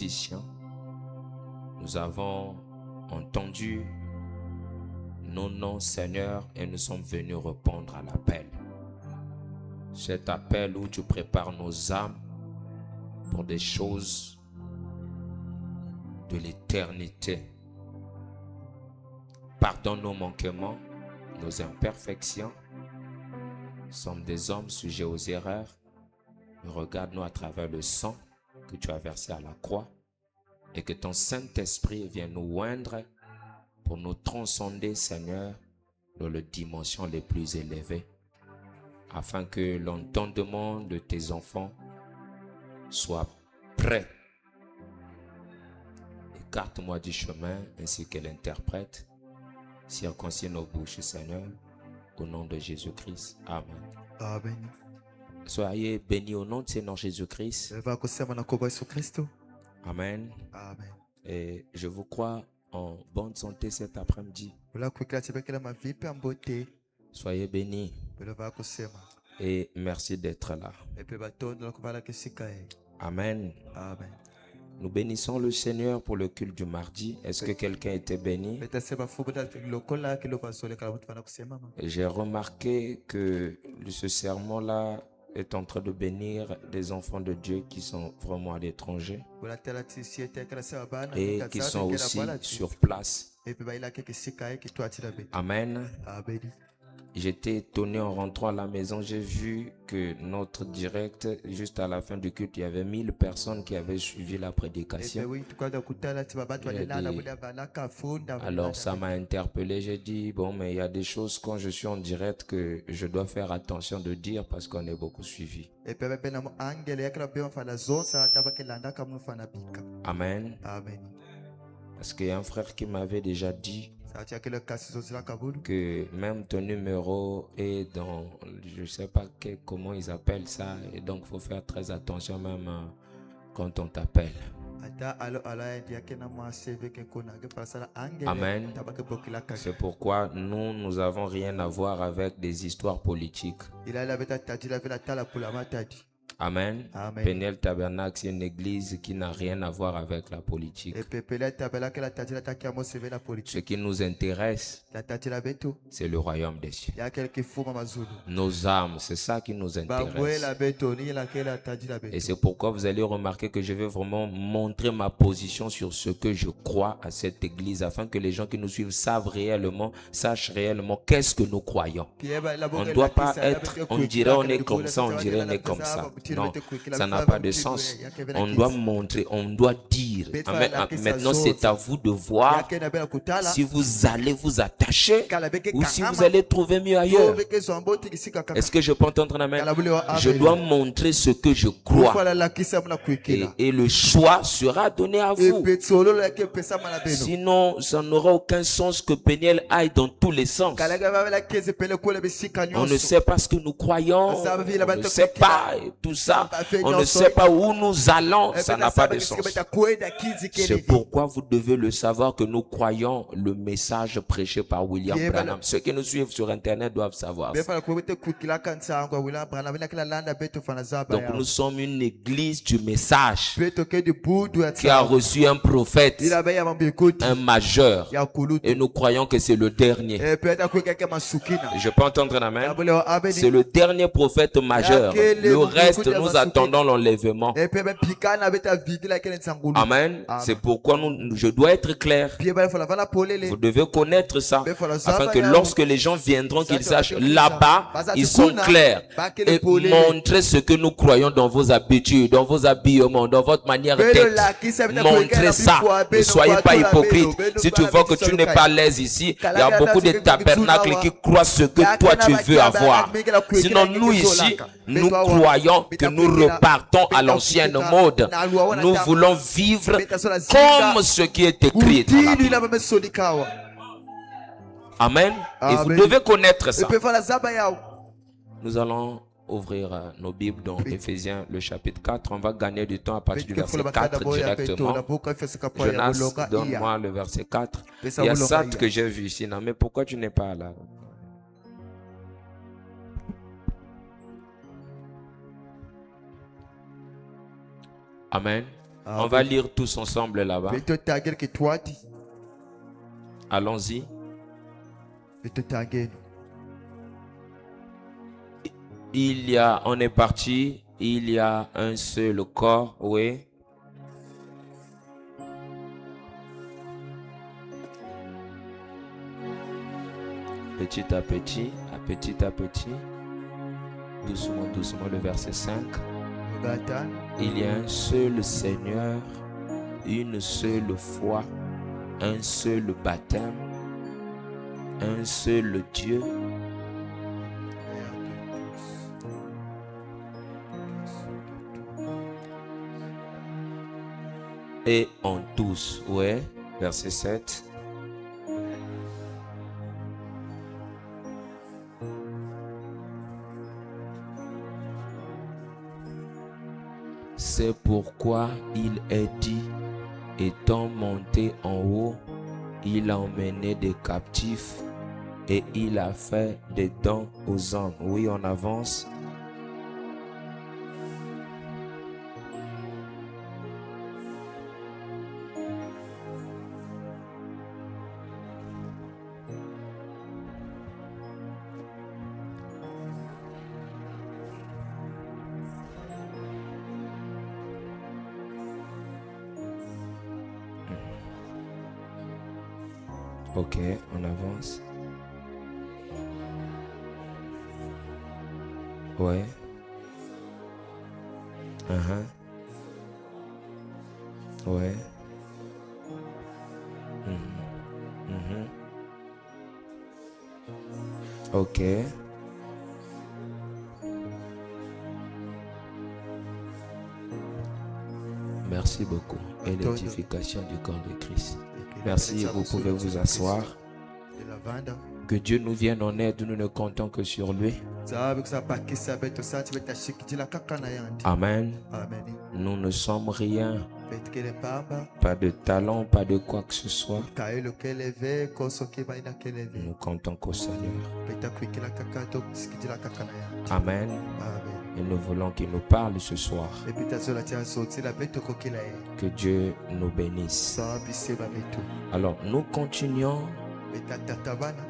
bénédiction. Nous avons entendu nos noms, Seigneur, et nous sommes venus répondre à l'appel. Cet appel où tu prépares nos âmes pour des choses de l'éternité. Pardonne nos manquements, nos imperfections. Nous sommes des hommes sujets aux erreurs. Regarde-nous à travers le sang que tu as versé à la croix et que ton Saint-Esprit vienne nous oindre pour nous transcender, Seigneur, dans les dimensions les plus élevées, afin que l'entendement de tes enfants soit prêt. Écarte-moi du chemin ainsi que l'interprète. Circoncis nos bouches, Seigneur, au nom de Jésus-Christ. Amen. Amen. Soyez bénis au nom de Seigneur Jésus-Christ. Amen. Amen. Et je vous crois en bonne santé cet après-midi. Soyez bénis. Et merci d'être là. Amen. Amen. Nous bénissons le Seigneur pour le culte du mardi. Est-ce que quelqu'un était béni? J'ai remarqué que ce sermon-là est en train de bénir des enfants de Dieu qui sont vraiment à l'étranger et qui sont aussi sur place. Amen. J'étais étonné en rentrant à la maison. J'ai vu que notre direct, juste à la fin du culte, il y avait 1000 personnes qui avaient suivi la prédication. Alors ça m'a interpellé. J'ai dit, bon, mais il y a des choses quand je suis en direct que je dois faire attention de dire parce qu'on est beaucoup suivi. Amen. Amen. Parce qu'il y a un frère qui m'avait déjà dit que même ton numéro est dans, je ne sais pas comment ils appellent ça, et donc il faut faire très attention même quand on t'appelle. Amen. C'est pourquoi nous n'avons rien à voir avec des histoires politiques. Amen. Amen. Péniel Tabernacle, c'est une église qui n'a rien à voir avec la politique. Ce qui nous intéresse, c'est le royaume des cieux. Nos âmes, c'est ça qui nous intéresse. Et c'est pourquoi vous allez remarquer que je vais vraiment montrer ma position sur ce que je crois à cette église, afin que les gens qui nous suivent sachent réellement qu'est-ce que nous croyons. On ne doit pas être, on dirait on est comme ça, on dirait on est comme ça. Non, ça n'a pas de sens. On doit montrer, on doit dire. Amen. Maintenant, c'est à vous de voir si vous allez vous attacher ou si vous allez trouver mieux ailleurs. Est-ce que je peux entendre un amen? Je dois montrer ce que je crois. Et le choix sera donné à vous. Sinon, ça n'aura aucun sens que Péniel aille dans tous les sens. On ne sait pas ce que nous croyons. On ne sait pas tout ça. On ne sait pas où nous allons. Ça n'a pas de sens. C'est pourquoi vous devez le savoir que nous croyons le message prêché par William Branham. Ceux qui nous suivent sur Internet doivent savoir ça. Donc nous sommes une église du message qui a reçu un prophète, un majeur, et nous croyons que c'est le dernier. Je peux entendre un amen? C'est le dernier prophète majeur. Le reste, nous attendons l'enlèvement. Amen. C'est pourquoi je dois être clair. Vous devez connaître ça, afin que lorsque les gens viendront, qu'ils sachent là-bas, ils sont clairs. Et montrez ce que nous croyons dans vos habitudes, dans vos habillements, dans votre manière d'être. Montrez ça. Ne soyez pas hypocrite. Si tu vois que tu n'es pas à l'aise ici, il y a beaucoup de tabernacles qui croient ce que toi tu veux avoir. Sinon, nous ici, nous croyons que nous repartons à l'ancienne mode. Nous voulons vivre comme ce qui est écrit dans la Bible. Amen. Et vous devez connaître ça. Nous allons ouvrir nos Bibles dans Éphésiens le chapitre 4. On va gagner du temps à partir du verset 4 directement. Jonas, donne-moi le verset 4. Il y a ça que j'ai vu ici. Non, mais pourquoi tu n'es pas là? Amen. On va lire tous ensemble là-bas. Allons-y. On est parti. Il y a un seul corps, oui. Petit à petit, doucement, doucement, le verset 5. Il y a un seul Seigneur, une seule foi, un seul baptême, un seul Dieu. Et en tous, ouais, verset 7. C'est pourquoi il est dit, étant monté en haut, il a emmené des captifs et il a fait des dons aux hommes. Oui, on avance. Ok, on avance. Ouais. Ouais. Ok. Merci beaucoup. Et l'édification du corps de Christ. Merci, vous pouvez vous asseoir. Que Dieu nous vienne en aide, nous ne comptons que sur lui. Amen. Nous ne sommes rien. Pas de talent, pas de quoi que ce soit. Nous comptons qu'au Seigneur. Amen. Et nous voulons qu'il nous parle ce soir. Que Dieu nous bénisse. Alors, nous continuons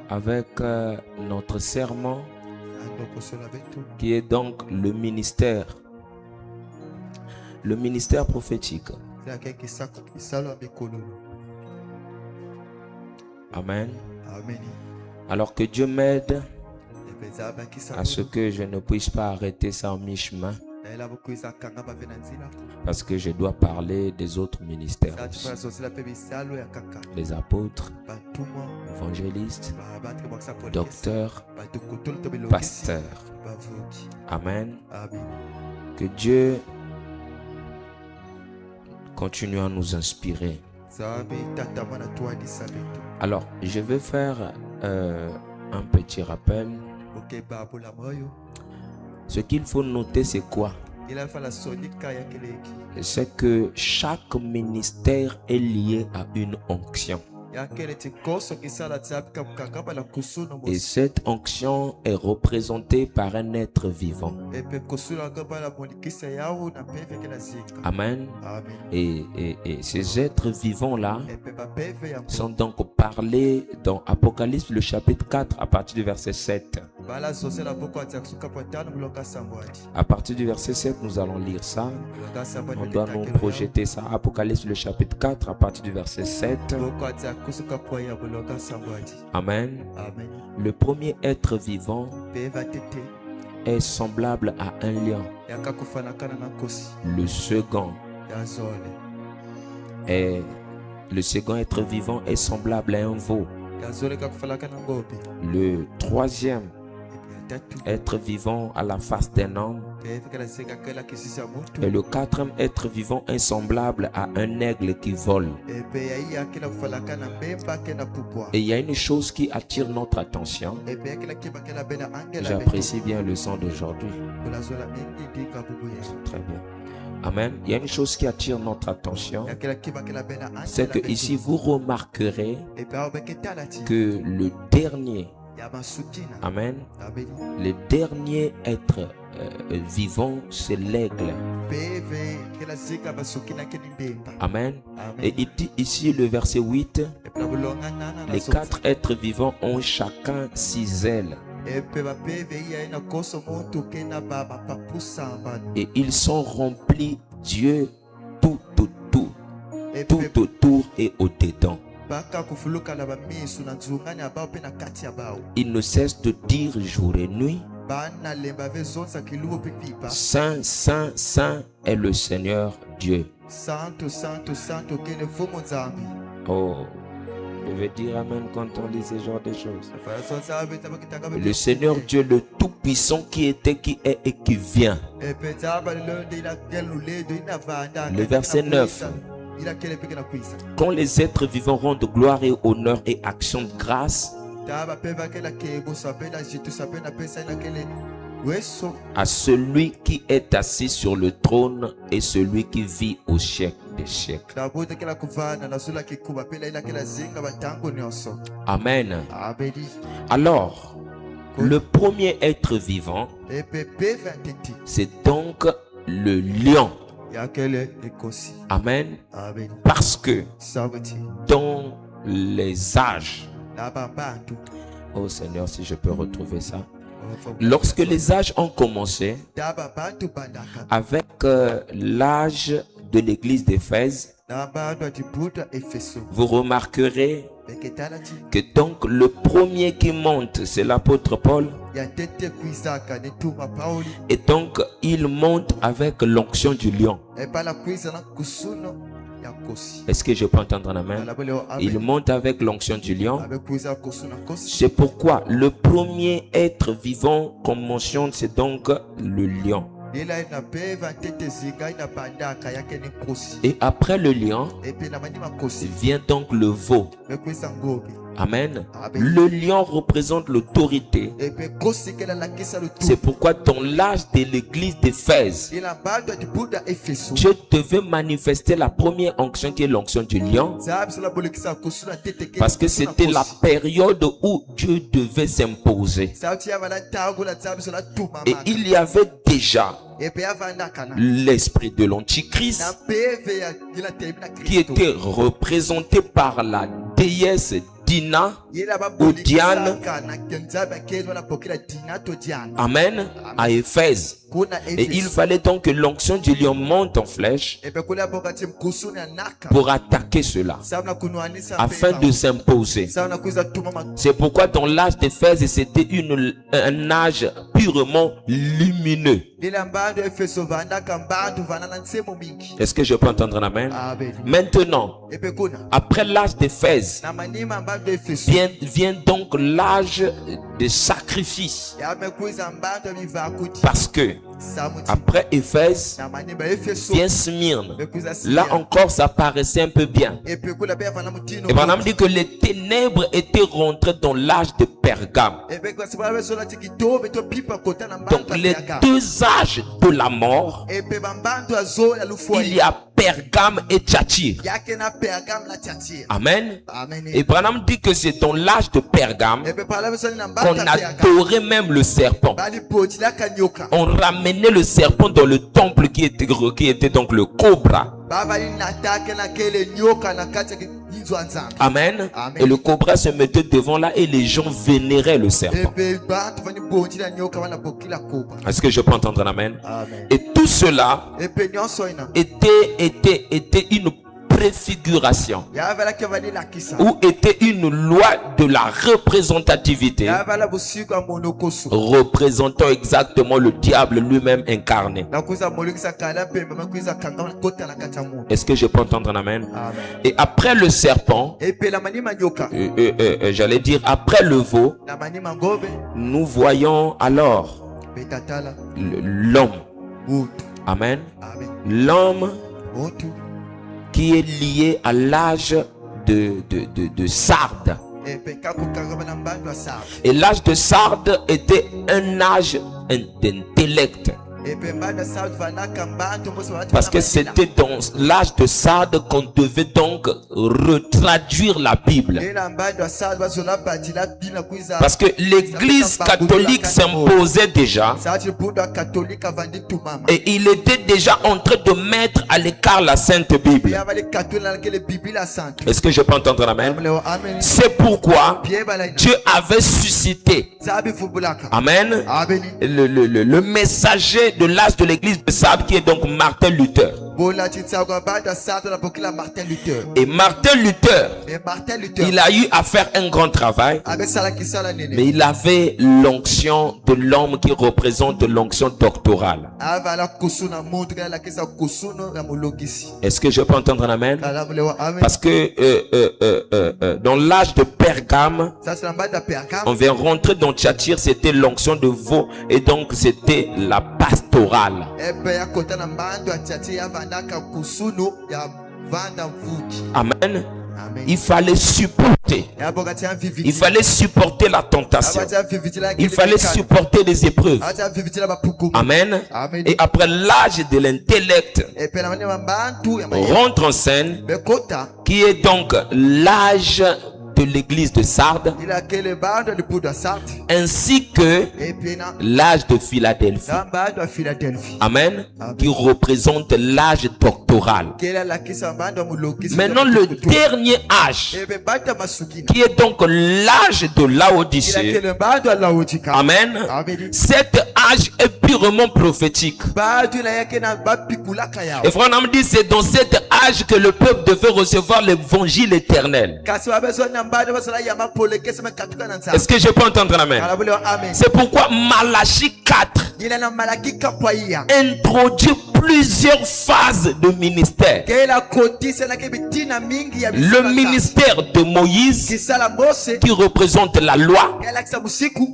avec notre sermon qui est donc le ministère prophétique. Amen. Alors que Dieu m'aide à ce que je ne puisse pas arrêter ça en mi-chemin, parce que je dois parler des autres ministères aussi. Les apôtres, évangélistes, docteurs, pasteurs. Amen. Que Dieu continue à nous inspirer. Alors, je vais faire un petit rappel. Ce qu'il faut noter, c'est quoi? C'est que chaque ministère est lié à une onction. Et cette onction est représentée par un être vivant. Amen. Et ces êtres vivants-là sont donc parlés dans Apocalypse, le chapitre 4, à partir du verset 7. À partir du verset 7, nous allons lire ça. On doit nous projeter ça. Apocalypse, le chapitre 4, à partir du verset 7. Amen. Le premier être vivant est semblable à un lion. Le second être vivant est semblable à un veau. Le troisième être vivant à la face d'un homme. Et le quatrième être vivant est semblable à un aigle qui vole. Et il y a une chose qui attire notre attention. J'apprécie bien le son d'aujourd'hui. Très bien. Amen. Il y a une chose qui attire notre attention. C'est que ici vous remarquerez que le dernier Amen. Le dernier être vivant, c'est l'aigle. Amen. Et il dit ici le verset 8, les 4 êtres vivants ont chacun 6 ailes. Et ils sont remplis Dieu tout autour et au-dedans. Ils ne cessent de dire jour et nuit, Saint, Saint, Saint est le Seigneur Dieu. Oh, je vais dire Amen quand on lit ce genre de choses. Le Seigneur Dieu, le Tout-Puissant qui était, qui est et qui vient. Le verset 9. Quand les êtres vivants rendent gloire et honneur et action de grâce à celui qui est assis sur le trône et celui qui vit au siècle des siècles. Amen. Alors, le premier être vivant, c'est donc le lion. Amen. Parce que dans les âges, oh Seigneur, si je peux retrouver ça. Lorsque les âges ont commencé, avec l'âge de l'église d'Éphèse, vous remarquerez que donc le premier qui monte, c'est l'apôtre Paul. Et donc il monte avec l'onction du lion. Est-ce que je peux entendre un amen? Il monte avec l'onction du lion. C'est pourquoi le premier être vivant qu'on mentionne, c'est donc le lion. Et après le lion, vient donc le veau. Amen. Le lion représente l'autorité. C'est pourquoi dans l'âge de l'église d'Éphèse, Dieu devait manifester la première onction qui est l'onction du lion. Parce que c'était la période où Dieu devait s'imposer. Et il y avait déjà l'esprit de l'Antichrist qui était représenté par la déesse Dina ou Diane. Amen. À Éphèse. Et il fallait donc que l'onction du lion monte en flèche pour attaquer cela, afin de s'imposer. C'est pourquoi dans l'âge d'Éphèse, c'était un âge purement lumineux. Est-ce que je peux entendre un amen? Maintenant, après l'âge d'Éphèse, vient donc l'âge de sacrifice. Parce que après Éphèse, vient Smyrne. Là encore, ça paraissait un peu bien. Et Branham dit que les ténèbres étaient rentrées dans l'âge de Pergame. Donc les deux âges de la mort, il y a Pergame et Thyatire. Amen. Et Branham dit que c'est dans l'âge de Pergame qu'on adorait même le serpent. On ramenait le serpent dans le temple qui était donc le cobra. Amen. Et le cobra se mettait devant là et les gens vénéraient le serpent. Est-ce que je peux entendre un amen? Et tout cela était une préfiguration ou était une loi de la représentativité représentant exactement le diable lui-même incarné. Est-ce que je peux entendre un amen? Et après le serpent, j'allais dire après le veau, nous voyons alors l'homme. Amen. L'homme qui est lié à l'âge de Sardes. Et l'âge de Sardes était un âge d'intellect. Parce que c'était dans l'âge de Sardes qu'on devait donc retraduire la Bible. Parce que l'église catholique s'imposait déjà. Et il était déjà en train de mettre à l'écart la Sainte Bible. Est-ce que je peux entendre amen? C'est pourquoi Dieu avait suscité, amen, le messager de l'âge de l'église de Sardes qui est donc Martin Luther. Et Martin Luther, il a eu à faire un grand travail, mais il avait l'onction de l'homme qui représente l'onction doctorale. Est-ce que je peux entendre un amen? Parce que dans l'âge de Pergame, on vient rentrer dans Thyatire, c'était l'onction de veau, et donc c'était la pastorale. Amen. Il fallait supporter. Il fallait supporter la tentation. Il fallait supporter les épreuves. Amen. Et après l'âge de l'intellect rentre en scène, qui est donc l'âge de l'église de Sardes, ainsi que l'âge de Philadelphie. Amen. Qui représente l'âge doctoral. Maintenant, le dernier âge, qui est donc l'âge de Laodicée. Amen. Cet âge est purement prophétique. Et Frère Nam dit, c'est dans cet âge que le peuple devait recevoir l'évangile éternel. Est-ce que je peux entendre amen? C'est pourquoi Malachie 4 introduit plusieurs phases de ministère. Le ministère de Moïse, qui représente la loi,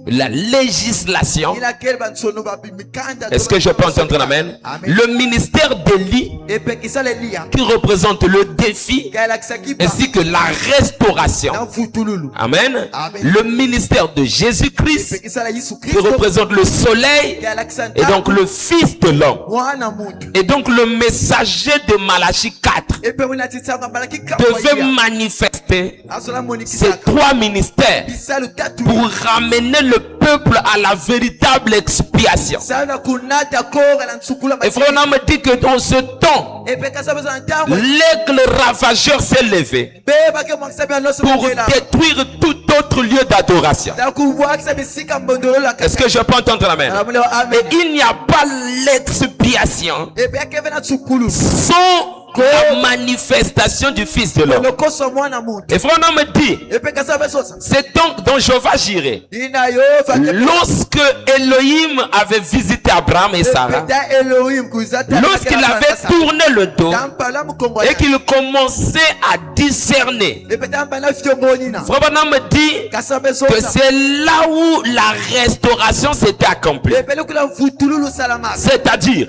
la législation. Est-ce que je peux entendre amen? Le ministère d'Élie, qui représente le défi, ainsi que la restauration. Amen. Le ministère de Jésus-Christ, qui représente le soleil, et donc le Fils de l'homme. Et donc le messager de Malachie 4 devait manifester ces trois ministères pour ramener le peuple à la véritable expiation. Et Frère me dit que dans ce temps, l'aigle ravageur s'est levé pour détruire tout autre lieu d'adoration. Est-ce que je peux entendre amen? Et il n'y a pas l'expiation sans la manifestation du Fils de l'homme. Et Frère me dit, c'est donc dans Jéhovah Jireh, lorsque Elohim avait visité Abraham et Sarah, lorsqu'il avait tourné le dos et qu'il commençait à discerner, Frère me dit que c'est là où la restauration s'était accomplie. C'est-à-dire,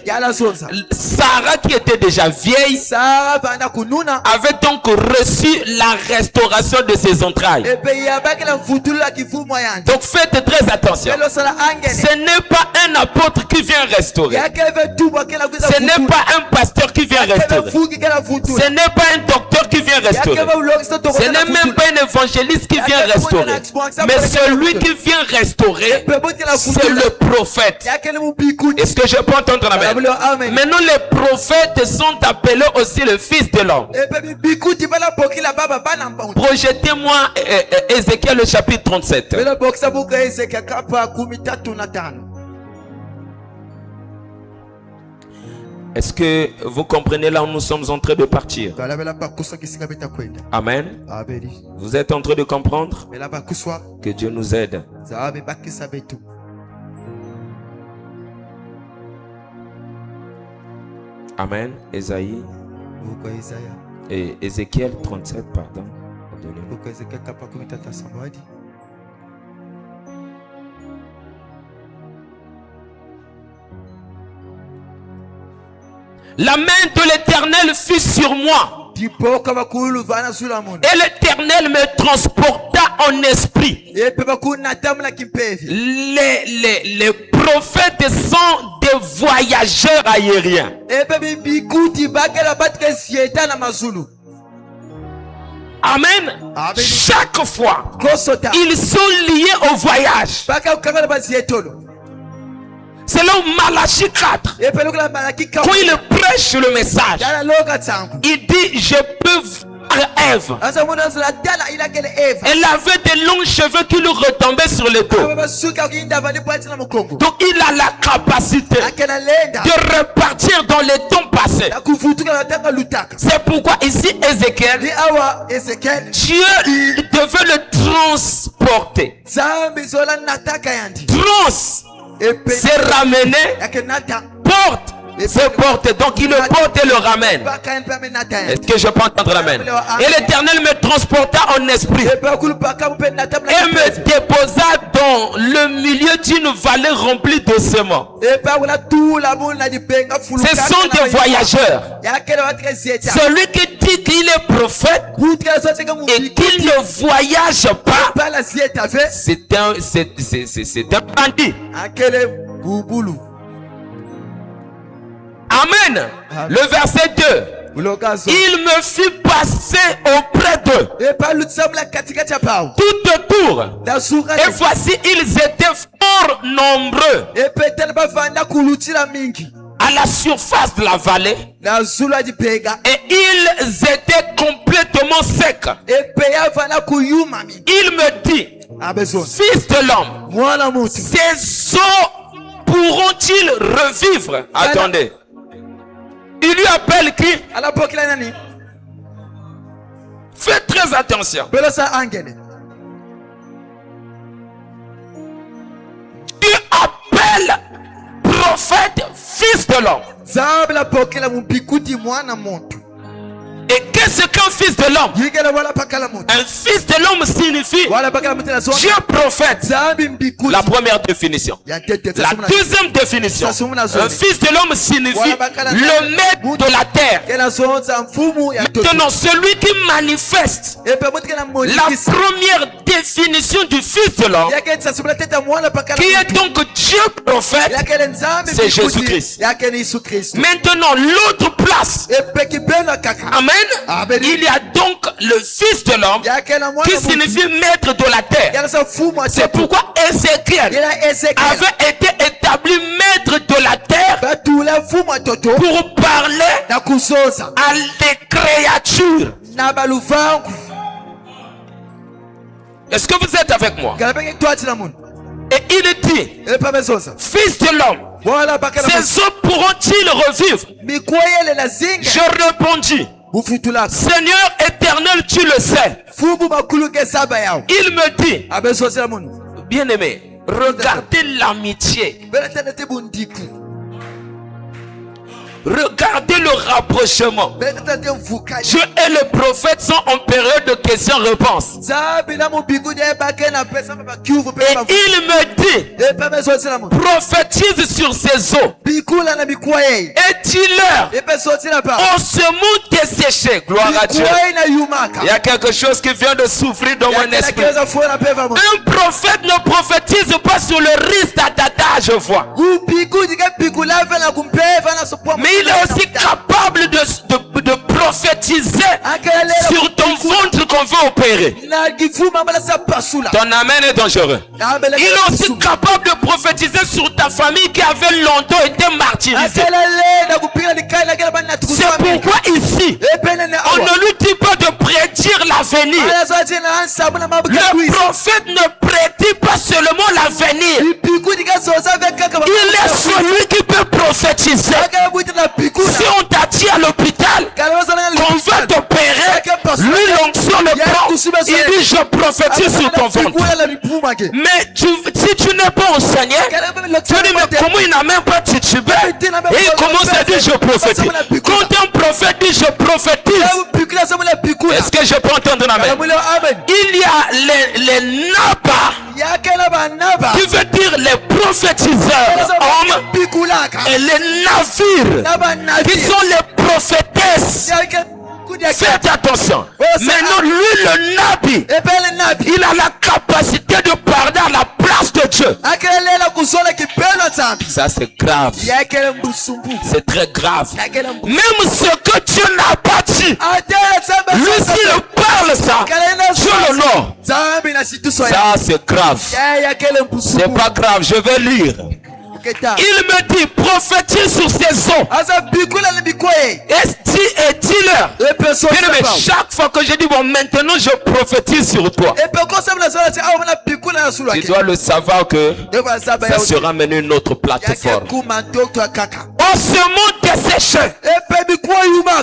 Sarah qui était déjà vieille avait donc reçu la restauration de ses entrailles. Donc faites très attention. Ce n'est pas un apôtre qui vient restaurer. Ce n'est pas un pasteur qui vient restaurer. Ce n'est pas un docteur qui vient restaurer. Ce n'est même pas un évangéliste qui vient restaurer. Mais celui qui vient restaurer, c'est le prophète. Est-ce que je peux entendre la même? Maintenant les prophètes sont appelés aussi le Fils de l'homme. Projetez-moi Ézéchiel le chapitre 37. Est-ce que vous comprenez là où nous sommes en train de partir? Amen. Vous êtes en train de comprendre? Que Dieu nous aide. Amen. Ésaïe et Ézéchiel 37, pardon. La main de l'Éternel fut sur moi. Et l'Éternel me transporta en esprit. Les prophètes sont des voyageurs aériens. Amen. Chaque fois, ils sont liés au voyage. Selon Malachie 4, quand il prêche le message, il dit, je peux voir Ève. Elle avait des longs cheveux qui lui retombaient sur le dos. Donc il a la capacité de repartir dans les temps passés. C'est pourquoi ici Ézéchiel, Dieu devait le transporter. C'est ramener, porte, c'est porter. Donc il le porte et le ramène. Est-ce que je peux entendre l'amen? Et l'Éternel me transporta en esprit et me déposa dans le milieu d'une vallée remplie de séments. Ce sont des voyageurs. Celui qui dit qu'il est prophète et qu'il ne voyage pas, c'est un bandit. Amen. Le verset 2. Il me fit passer auprès d'eux tout autour. Et voici, ils étaient fort nombreux à la surface de la vallée. Et ils étaient complètement secs. Il me dit, fils de l'homme, ces eaux pourront-ils revivre? Attendez. Il lui appelle qui? Faites très attention. Dieu appelle prophète fils de l'homme. Et qu'est-ce qu'un fils de l'homme? Un fils de l'homme signifie Dieu prophète. La première définition. La deuxième définition, un fils de l'homme signifie le maître de la terre. Maintenant, celui qui manifeste la première définition du fils de l'homme, qui est donc Dieu prophète, c'est Jésus-Christ. Maintenant, l'autre place, amen. Il y a donc le fils de l'homme qui signifie maître de la terre. C'est pourquoi Ézéchiel avait été établi maître de la terre pour parler à des créatures. Est-ce que vous êtes avec moi? Et il dit, fils de l'homme, ces eaux pourront-ils revivre? Je répondis, Seigneur éternel, tu le sais. Il me dit, bien-aimé, regardez l'amitié. Regardez le rapprochement. Dieu et le prophète sont en période de questions-réponses. Et il me dit, prophétise sur ces eaux. Et dis-leur, on se monte desséché. Gloire à Dieu. Il y a quelque chose qui vient de souffrir dans mon esprit. Un prophète ne prophétise pas sur le risque d'atata, je vois. Mais il est aussi capable de prophétiser sur ton ventre qu'on veut opérer. Ton amen est dangereux. Il est aussi capable de prophétiser sur ta famille qui avait longtemps été martyrisée. C'est pourquoi ici, on ne lui dit pas de prédire l'avenir. Le prophète ne prédit pas seulement l'avenir. Il est celui qui peut prophétiser. Si on t'a dit à l'hôpital qu'on va t'opérer, lui l'onction le prend. Il dit je prophétise sur ton ventre. Mais si tu n'es pas enseigné, tu dis mais comment il n'a même pas titubé? Et il commence à dire je prophétise. Quand un prophète dit je prophétise, est-ce que je peux entendre un amen? Il y a les nabas, qui veut dire les prophétiseurs hommes, et les navires qui sont les prophétesses. Faites attention. Maintenant, lui, le Nabi, il a la capacité de parler à la place de Dieu. Ça c'est grave. C'est très grave. Même ce que Dieu n'a pas dit, lui s'il parle ça, Dieu l'honore. Ça c'est grave. C'est pas grave, je vais lire. Il me dit, prophétise sur ces eaux. Et dis-leur. Chaque fois que je dis, bon, maintenant je prophétise sur toi. Tu dois le savoir que ça sera mené une autre plateforme. En ce monde desséché,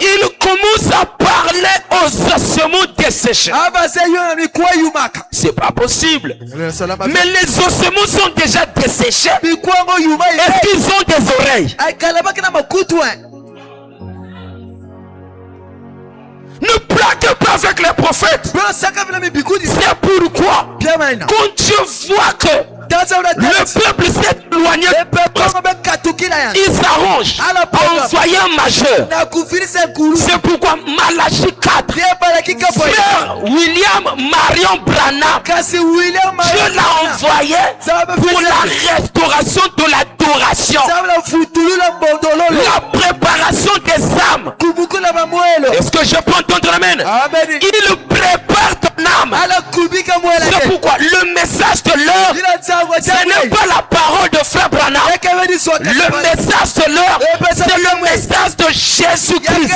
il commence à parler aux ossements desséchés. C'est pas possible. Mais les ossements sont déjà desséchés. Est-ce qu'ils ont des oreilles? Ne plaquez pas avec les prophètes. C'est pourquoi quand Dieu voit que le peuple s'est éloigné, il s'arrange à envoyer un majeur. C'est pourquoi Malachie 4, frère William Marion Branham, Dieu l'a envoyé pour la restauration de l'adoration, la préparation des âmes. Est-ce que je peux entendre amen? Il prépare ton âme. C'est pourquoi le message de l'heure, ce n'est pas la parole de frère Branham. Le message de l'heure, c'est le message de Jésus-Christ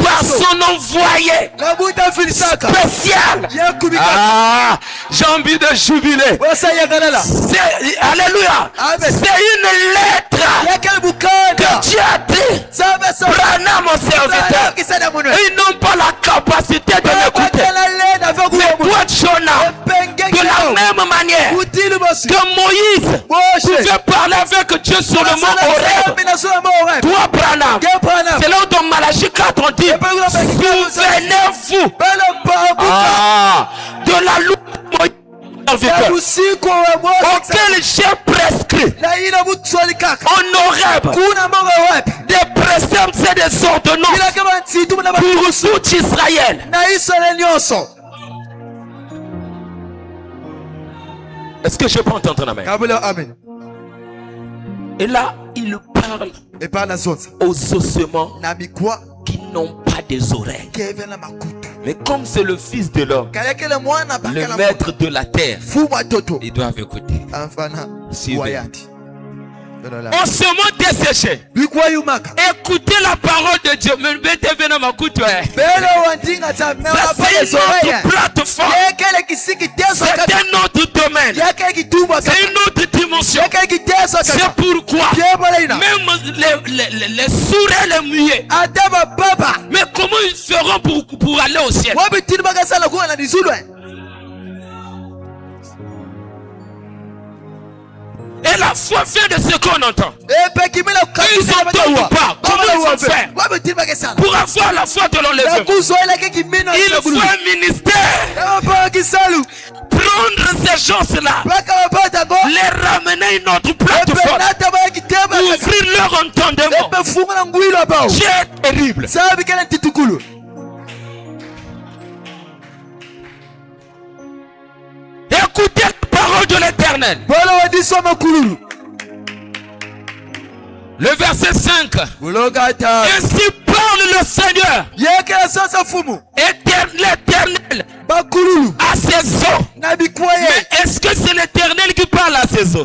par son envoyé spécial. Ah, j'ai envie de jubiler. Alléluia. C'est une lettre que Dieu a dit. Branham, mon serviteur, ils n'ont pas la capacité de l'écouter. Mais toi, Jonah, de la même manière que Moïse pouvait parler avec Dieu sur le mont Horeb, toi, Branham, c'est là où dans Malachie 4 on dit, souvenez-vous de la loi auquel j'ai prescrit en Horeb des préceptes et des ordonnances pour tout Israël. Est-ce que je peux entendre amen? Et là, il parle aux ossements qui n'ont pas des oreilles. Mais comme c'est le fils de l'homme, le maître de la terre, ils doivent écouter. Suivez. En ce monde desséché, écoutez la parole de Dieu. Ça c'est une autre plateforme. C'est un autre domaine. C'est une autre dimension. C'est pourquoi même les sourds et les muets, mais comment ils feront pour aller au ciel? Et la foi vient de ce qu'on entend. Ils entendent ou pas? Comment ils vont faire pour avoir la foi de l'enlèvement? Il faut un ministère. Prendre ces gens-là, les ramener à une autre plateforme, ouvrir leur entendement. C'est terrible. Écoutez la parole de l'Éternel. Le verset 5. Ainsi parle le Seigneur, l'Éternel, à ses eaux. Mais est-ce que c'est l'Éternel qui parle à ses eaux?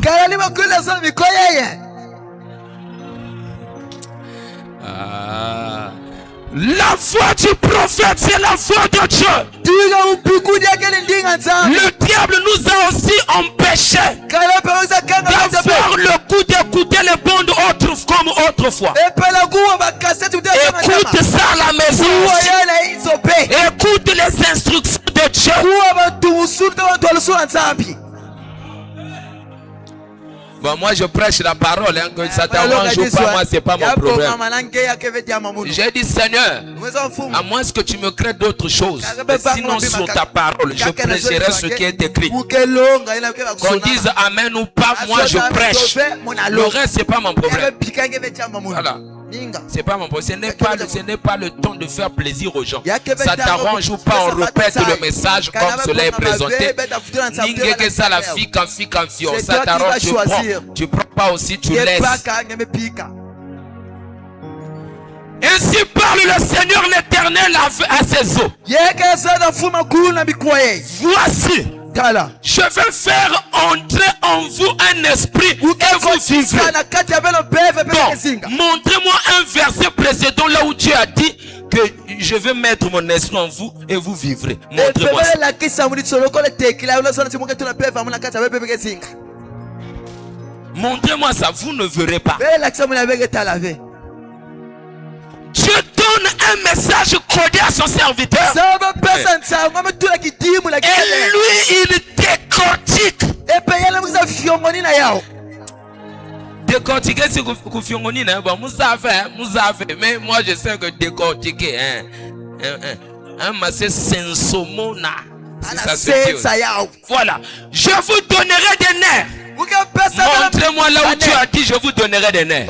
La foi du prophète, c'est la foi de Dieu. Le diable nous a aussi empêchés d'avoir le coup d'écouter les bandes comme autrefois. Écoute ça à la maison. Écoute les instructions de Dieu. Bon, moi je prêche la parole, hein, que ça t'arrange ou pas, moi c'est pas mon problème. J'ai dit Seigneur, à moins que tu me crées d'autres choses, mais sinon sur ta parole, je prêcherai ce qui est écrit. Qu'on dise amen ou pas, moi je prêche. Le reste c'est pas mon problème. Voilà. C'est pas mon problème. Ce n'est pas le temps de faire plaisir aux gens. Ça t'arrange ou pas, on répète le message comme cela est présenté. Ningue ça la fille quand ça t'arrange, tu prends pas aussi, tu laisses. Ainsi parle le Seigneur l'Éternel à ses eaux. Voici, je vais faire entrer en vous un esprit et vous vivrez. Bon, montrez-moi un verset précédent là où Dieu a dit que je vais mettre mon esprit en vous et vous vivrez. Montrez-moi ça. Montrez-moi ça, vous ne verrez pas. Dieu donne un message codé à son serviteur. Et lui, il décortique. Décortiquer, c'est que fiongoni na bon, vous savez, mais moi je sais que décortiquer, un massé sensomona. Ça se dit. Voilà, je vous donnerai des nerfs. Montrez-moi là où tu as dit je vous donnerai des nerfs.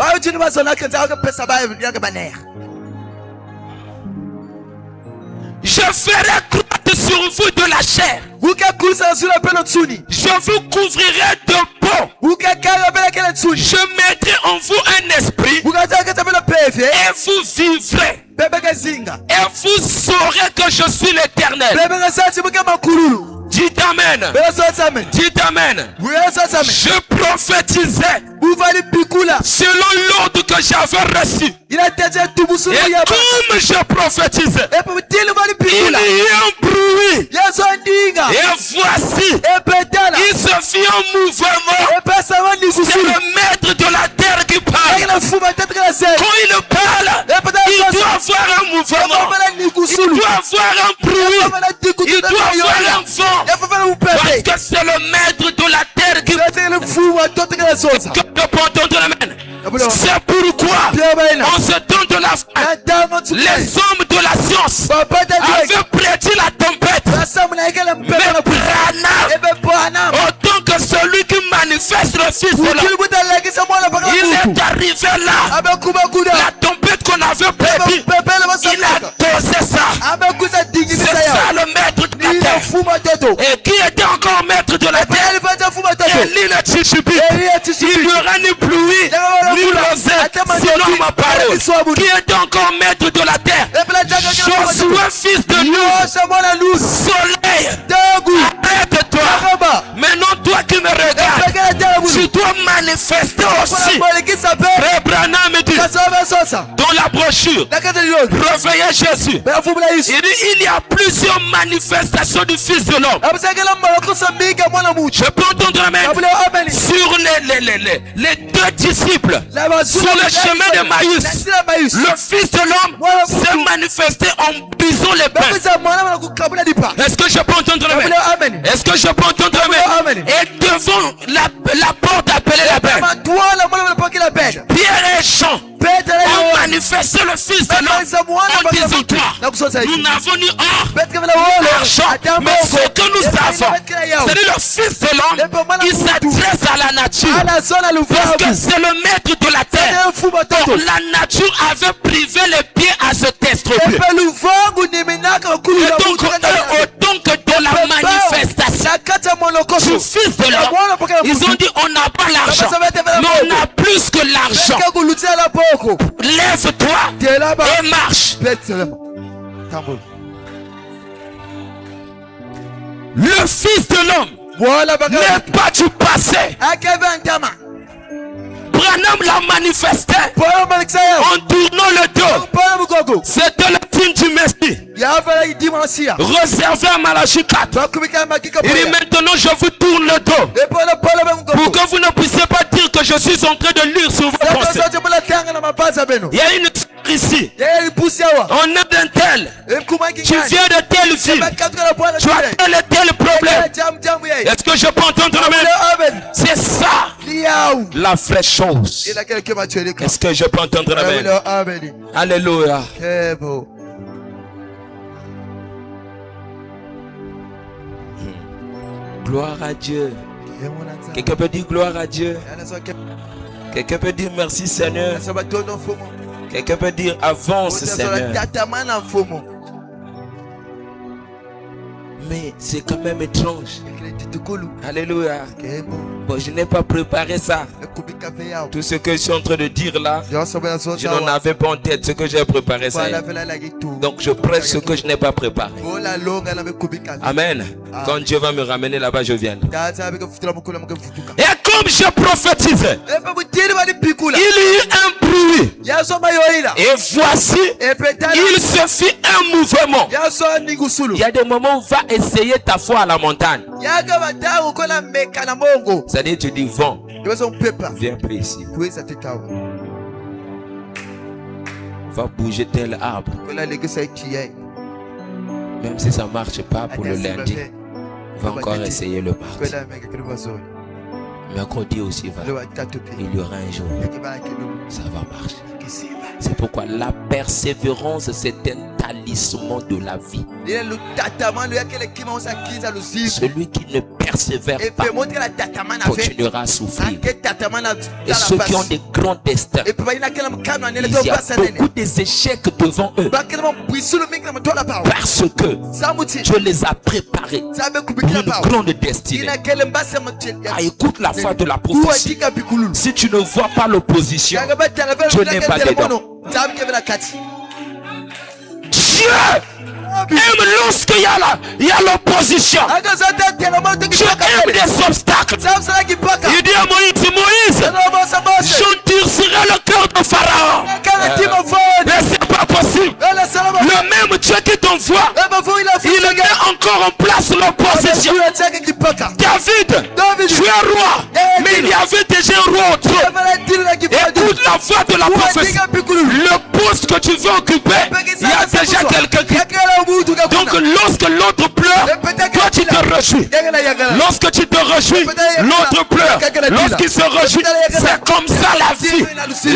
Je ferai croître sur vous de la chair. Je vous couvrirai de peau. Je mettrai en vous un esprit. Et vous vivrez. Et vous saurez que je suis l'Éternel. Dites amen. Dites amen. Je prophétisais selon l'ordre que j'avais reçu. Et comme je prophétisais, il y a un bruit. Et voici, il se fit un mouvement. C'est le maître de la terre qui parle. Quand il parle, il doit avoir un mouvement. Il doit avoir un bruit. Il doit avoir un vent. Parce que c'est le maître de la terre qui parle. C'est pourquoi on se donne de la fin. Les hommes de la science avaient prédit la tempête. Mais Branham, autant que celui qui manifeste le Fils de l'homme, il est arrivé là. La tempête qu'on avait prédit, il a dosé ça. C'est ça le maître de la terre. Et qui était encore maître de la terre? Élie le Tishbi. Il n'y aura ni pluie, ni rosée, selon ma parole. Qui était encore maître de la terre? Josué, fils de Nun. Soleil, arrête-toi. Maintenant, toi qui me regardes, tu dois manifester aussi. Frère Branham me dit dans la brochure, réveillez Jésus. Il dit il y a plusieurs manifestations du Fils de l'homme. Je peux entendre amen. Sur les deux disciples, sur le chemin de Maïs, le Fils de l'homme s'est manifesté en brisant les pains. Est-ce que je peux entendre amen? Est-ce que je peux entendre amen? Et devant la porte appelée la belle, Pierre et Jean ont manifesté le Fils de l'homme en disant toi, nous n'avons ni or, ni argent, mais ce que nous avons, c'est le Fils de l'homme qui s'adresse à la nature. Parce que c'est le maître de la terre. Or, la nature avait privé les pieds à cet instrument. Et donc de la manifestation du Fils de l'homme, ils ont dit on n'a pas l'argent, mais on a plus que l'argent. Lève-toi et marche. Le Fils de l'homme n'est pas du passé. Branham l'a manifesté en tournant le dos. C'était le signe du Messie réservé à Malachie 4. Il dit maintenant je vous tourne le dos pour que vous ne puissiez pas dire que je suis en train de lire sur vos pensées. Il y a une ici, on est d'un tel, tu viens de telle ville, tu as tel et tel problème. Est-ce que je peux entendre amen? C'est ça la vraie chose. Est-ce que je peux entendre amen? Alléluia. Gloire à Dieu. Quelqu'un peut dire gloire à Dieu. Quelqu'un peut dire merci Seigneur. Quelqu'un peut dire avance, Seigneur. Mais c'est quand même étrange. Alléluia. Bon, je n'ai pas préparé ça. Tout ce que je suis en train de dire là, je n'en avais pas en tête ce que j'ai préparé ça. Donc je prêche ce que je n'ai pas préparé. Amen. Quand Dieu va me ramener là-bas, je viendrai. Et comme je prophétisais, il y eut un bruit. Et voici, il se fit un mouvement. Il y a des moments où va essayer ta foi à la montagne. C'est-à-dire tu dis vent, viens plus ici. Va bouger tel arbre. Même si ça ne marche pas pour le lundi, va encore essayer le mardi. Mais qu'on dit aussi va, il y aura un jour, ça va marcher. C'est pourquoi la persévérance, c'est un talisman de la vie. Celui qui ne persévère pas continuera à souffrir. Et ceux qui ont des grands destins, il y a beaucoup d'échecs devant eux. Parce que Dieu les a préparés pour une grande destinée. Ah, écoute la foi de la prophétie. Si tu ne vois pas l'opposition, Dieu n'est pas dedans. Dieu aime lorsqu'il y a l'opposition. Dieu aime des obstacles. Il dit à Moïse, Moïse, j'endurcirai le cœur de Pharaon. Mais c'est pas possible. Le même Dieu qui t'envoie, il met encore en place l'opposition. David, tu es roi, mais il y avait déjà un roi au trône. Écoute la voix de la prophétie. Le poste que tu veux occuper, il y a déjà quelqu'un qui... Donc lorsque l'autre pleure, toi tu te réjouis. Lorsque tu te réjouis, l'autre pleure. Lorsqu'il se réjouit, c'est comme ça la vie.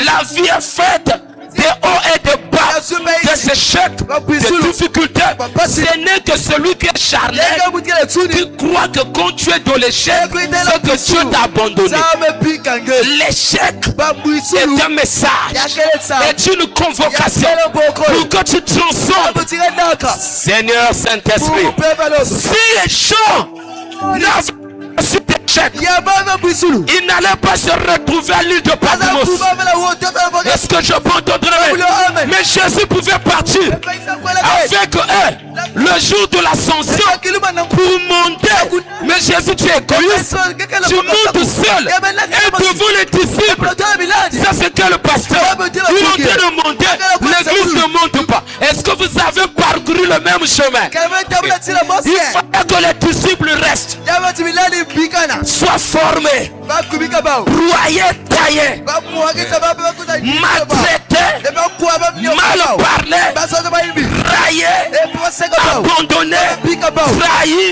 La vie est faite des hauts et des bas, des échecs, des difficultés. Ce n'est que celui qui est charnel qui croit que quand tu es dans l'échec, c'est que Dieu t'a abandonné. L'échec est un message, est une convocation pour que tu transformes. Seigneur Saint-Esprit, si les gens n'avaient il n'allait pas se retrouver à l'île de Patmos. Est-ce que je peux entendre? Mais Jésus pouvait partir avec eux le jour de l'ascension pour monter. Mais Jésus, tu es égoïste. Tu montes seul. Et devant les disciples, ça c'est que le pasteur. Il est en train de monter. L'église ne monte pas. Est-ce que vous avez parcouru le même chemin? Il fallait que les disciples restent. Sois formé, broyé, taillé, maltraité, mal parlé, raillé, abandonné, trahi.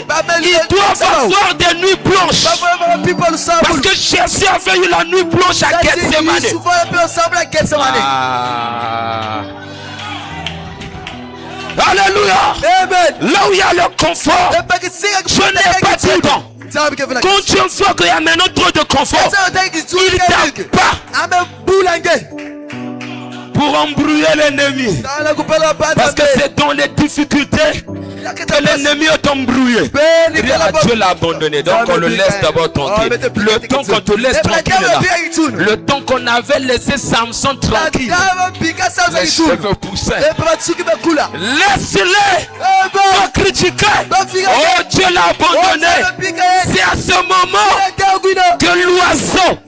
Ils doivent avoir des nuits blanches. Parce que Jésus avait eu la nuit blanche à Gethsemane. Alléluia. Là où il y a le confort, je n'ai pas dedans. Quand tu vois qu'il y a maintenant trop de confort, il tape pas pour embrouiller l'ennemi. Parce que c'est dans les difficultés que l'ennemi est embrouillé. Dieu l'a abandonné. Donc on le laisse d'abord tranquille. Le temps qu'on te laisse tranquille là, le temps qu'on avait laissé Samson tranquille, les cheveux poussaient. Laisse-les pas critiquer. Oh, Dieu l'a abandonné. C'est à ce moment que l'oiseau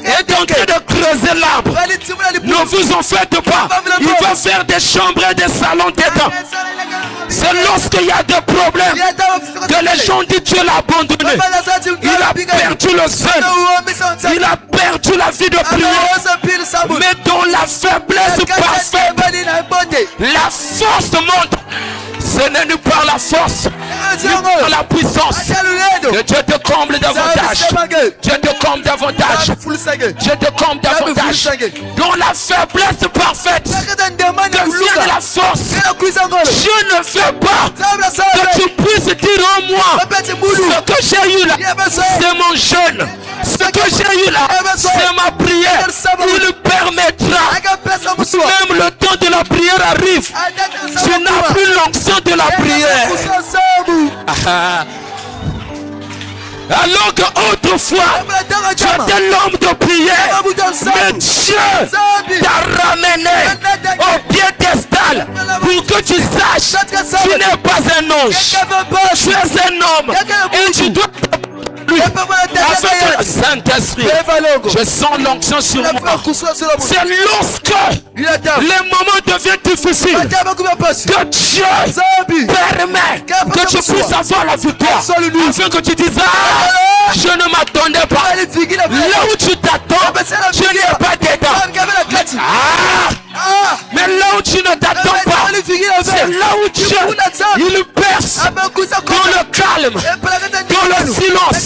est en train de creuser l'arbre. Ne vous en faites pas. Il va faire des chambres et des salons dedans. C'est lorsqu'il y a des problèmes que les gens disent Dieu l'a abandonné. Il a perdu le zèle. Il a perdu la vie de prière. Mais dans la faiblesse parfaite, la force monte. Ce n'est nu par la force, mais par la puissance. Que Dieu te comble davantage. Dieu te comble davantage. Dieu te comble davantage. Dans la faiblesse parfaite, que vient la force. Dieu ne fait pas que tu puisses dire en moi, ce que j'ai eu là, c'est mon jeûne. Ce que j'ai eu là, c'est ma prière. Il permettra même le temps de la prière arrive, tu n'as plus l'onction de la prière. Alors qu'autrefois, tu étais l'homme de prière, mais Dieu t'a ramené au piédestal pour que tu saches tu n'es pas un ange, tu es un homme et tu dois afin que le Saint-Esprit, je sens l'onction sur moi. C'est lorsque les moments deviennent difficiles que Dieu permet que tu puisses avoir la victoire, afin que tu dises je ne m'attendais pas. Là où tu t'attends, je n'y ai pas dedans. Mais là où tu ne t'attends pas, c'est là où Dieu il perce dans le calme, dans le silence.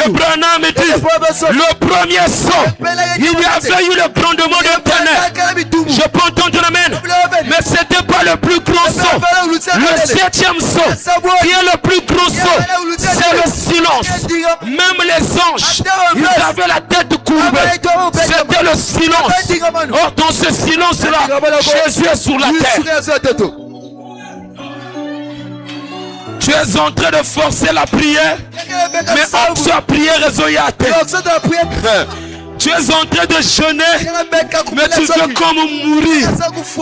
Abraham dit, le premier saut, il y avait eu le grondement de tonnerre. Je peux entendre l'amen, mais ce n'était pas le plus grand saut. Le 7e saut, qui est le plus grand saut, c'est le silence. Même les anges, ils avaient la tête courbée. C'était le silence. Or, dans ce silence-là, Jésus est sur la terre. Tu es en train de forcer la prière, mais onction à prier résolate. Tu es en train de jeûner, mais tu veux comme mourir.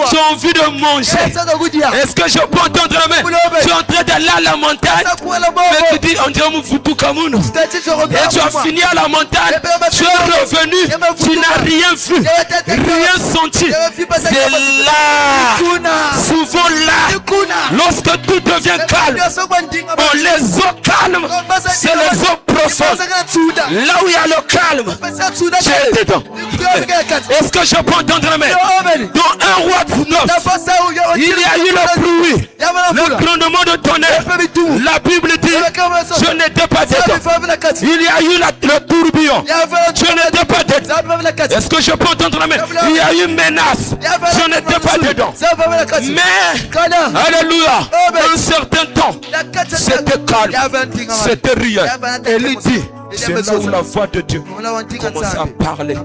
Tu as envie de manger. Est-ce que je peux entendre la main? Tu es en train d'aller à la montagne, mais tu dis, on dirait mon foutu Kamoun. Et tu as fini à la montagne, tu es revenu, tu n'as rien vu, rien senti. C'est là, souvent là, lorsque tout devient calme. Bon, les eaux calmes, c'est les eaux profondes. Là où il y a le calme, dedans. Est-ce que je peux entendre la main? Dans 1 Roi 19, il y a eu le bruit, le grondement de tonnerre. La Bible dit, je n'étais pas dedans. Il y a eu le tourbillon, je n'étais pas dedans. Est-ce que je peux entendre la main? Il y a eu menace, je n'étais pas dedans. Mais, alléluia, un certain temps, c'était calme, c'était rien. Élie dit, c'est là où la voix de Dieu commence à parler.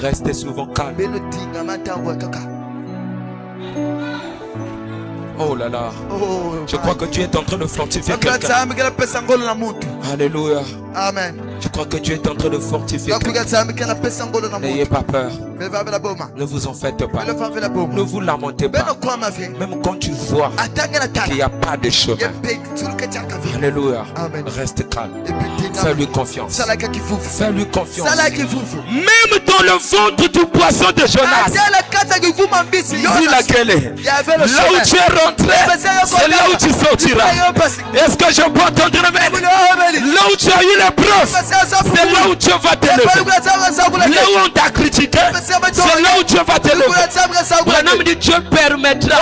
Restez souvent calme. Oh là là. Je crois que Dieu est en train de fortifier quelqu'un. Alléluia. Amen. Je crois que Dieu est en train de fortifier quelqu'un. N'ayez pas peur. Ne vous en faites pas. Ne vous lamentez pas. Même quand tu vois qu'il n'y a pas de chemin. Alléluia. Reste calme. Fais-lui confiance. Fais-lui confiance. Même dans le ventre du poisson de Jonas. Dis laquelle est. Là où tu es rentré, c'est là où tu sortiras. Est-ce que je peux entendre le même? Là où tu as eu l'épreuve, c'est là où Dieu va t'élever. Là où on t'a critiqué, c'est là où Dieu va t'élever. Branham dit, Dieu permettra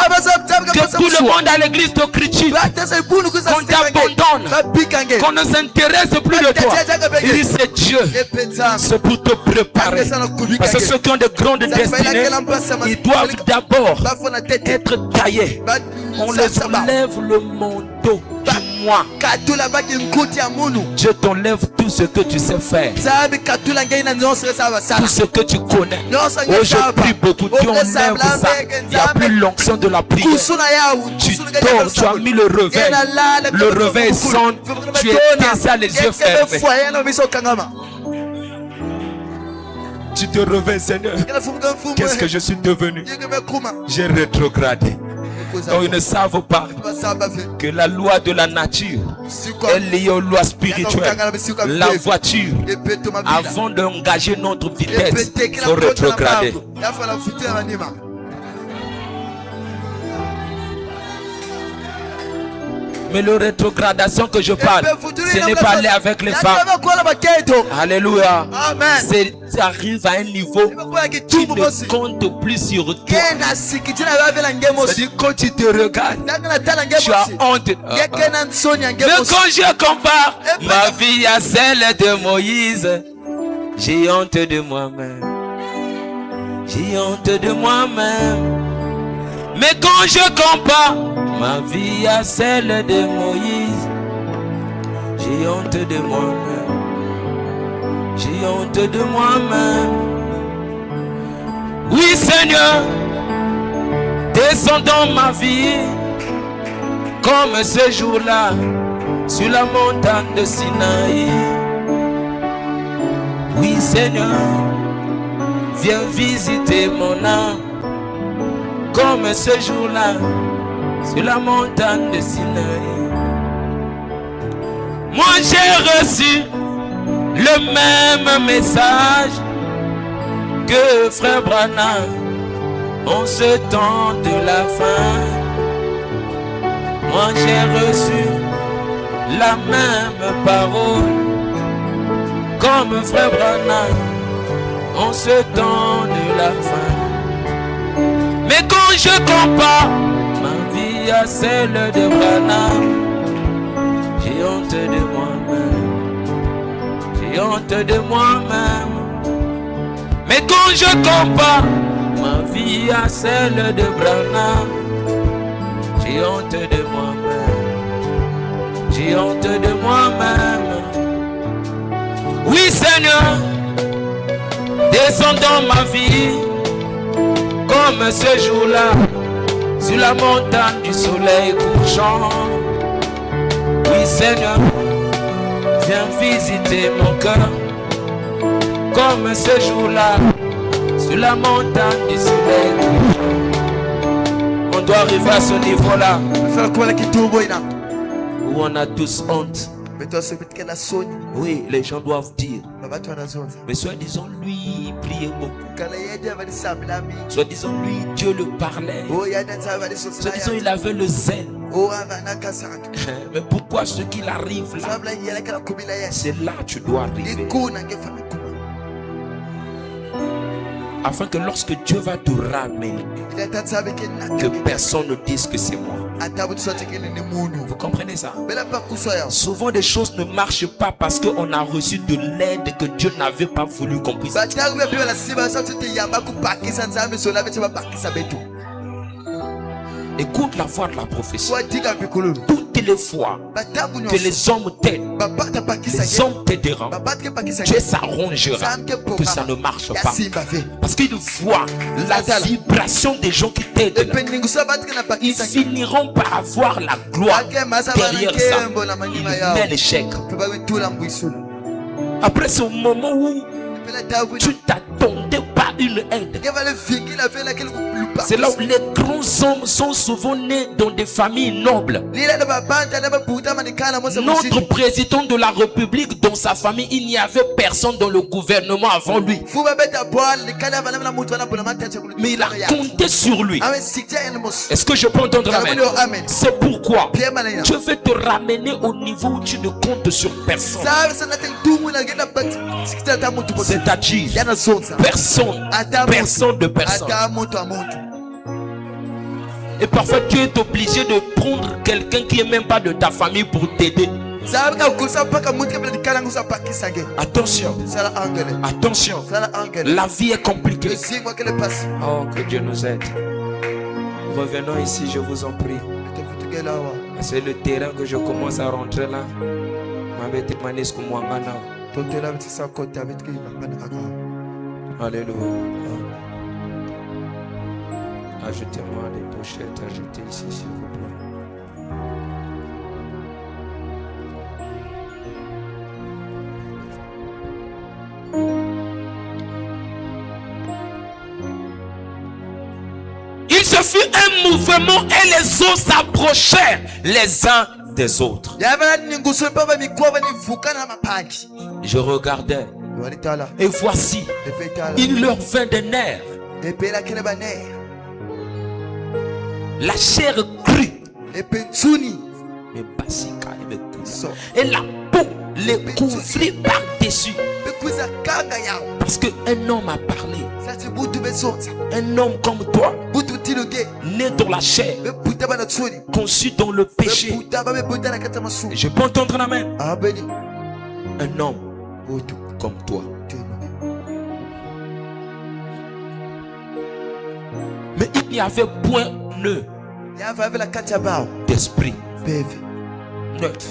que tout le monde à l'église te critique, qu'on t'abandonne, qu'on ne s'intéresse plus de toi. Il dit, c'est Dieu. C'est pour te préparer. Parce que ceux qui ont de grandes destinées, ils doivent d'abord être taillés. On les enlève le manteau du moi. Dieu t'enlève tout ce que tu sais faire, tout ce que tu connais. Oh, je prie beaucoup, Dieu enlève ça. Il n'y a plus l'onction de la prière. Tu dors, tu as mis le réveil. Le réveil sonne, tu éteins ça les yeux fermés. Tu te réveilles, Seigneur. Qu'est-ce que je suis devenu? J'ai rétrogradé. Donc ils ne savent pas que la loi de la nature est liée aux lois spirituelles. La voiture, avant d'engager notre vitesse, il faut rétrograder. Mais la rétrogradation que je parle, ce n'est pas aller avec les femmes. Alléluia. Ça arrive à un niveau qui ne compte plus sur toi. C'est-à-dire quand tu te regardes, tu as honte. Mais quand je compare ma vie à celle de Moïse, j'ai honte de moi-même. J'ai honte de moi-même. Mais quand je compare ma vie à celle de Moïse, j'ai honte de moi-même. J'ai honte de moi-même. Oui, Seigneur, descends dans ma vie comme ce jour-là sur la montagne de Sinaï. Oui Seigneur, viens visiter mon âme comme ce jour-là sur la montagne de Sinaï. Moi j'ai reçu le même message que frère Branham en ce temps de la fin. Moi j'ai reçu la même parole comme frère Branham en ce temps de la fin. Mais quand je compare ma vie à celle de Branham, j'ai honte de moi-même. J'ai honte de moi-même. Mais quand je compare ma vie à celle de Branham, j'ai honte de moi-même. J'ai honte de moi-même. Oui Seigneur, descends dans ma vie comme ce jour-là sur la montagne du soleil couchant. Oui Seigneur, viens visiter mon cœur comme ce jour-là sur la montagne du soleil couchant. On doit arriver à ce niveau-là où on a tous honte. Oui, les gens doivent dire, mais soi-disant lui priait beaucoup, soi-disant lui Dieu le parlait, soi-disant il avait le zèle. Mais pourquoi ce qu'il arrive là? C'est là que tu dois arriver, afin que lorsque Dieu va te ramener, que personne ne dise que c'est moi. Vous comprenez ça? Souvent des choses ne marchent pas parce qu'on a reçu de l'aide que Dieu n'avait pas voulu qu'on puisse. Écoute la voix de la prophétie. Toutes les fois que les hommes t'aident, les hommes t'aideront, Dieu s'arrangera que ça ne marche pas. Parce qu'il voit la vibration des gens qui t'aident. Ils finiront par avoir la gloire derrière ça. Il met l'échec. Après ce moment où tu t'attendais pas une aide, c'est là où les grands hommes sont souvent nés dans des familles nobles. Notre président de la République, dans sa famille, il n'y avait personne dans le gouvernement avant lui. Mais il a compté sur lui. Est-ce que je peux entendre amen? C'est pourquoi je vais te ramener au niveau où tu ne comptes sur personne. C'est-à-dire personne de personne. Et parfois tu es obligé de prendre quelqu'un qui n'est même pas de ta famille pour t'aider. Attention, attention, la vie est compliquée. Oh, que Dieu nous aide. Revenons ici, je vous en prie. C'est le terrain que je commence à rentrer là. Alléluia. Ajoutez-moi les pochettes, ajoutez ici s'il vous plaît. Il se fit un mouvement et les eaux s'approchèrent les uns des autres. Je regardais et voici, il leur vint des nerfs. La chair crue, et la peau les couvrit par-dessus. Parce qu'un homme a parlé. Un homme comme toi, né dans la chair, conçu dans le péché. Je peux entendre un amen. Un homme comme toi. Mais il n'y avait point d'esprit neutre.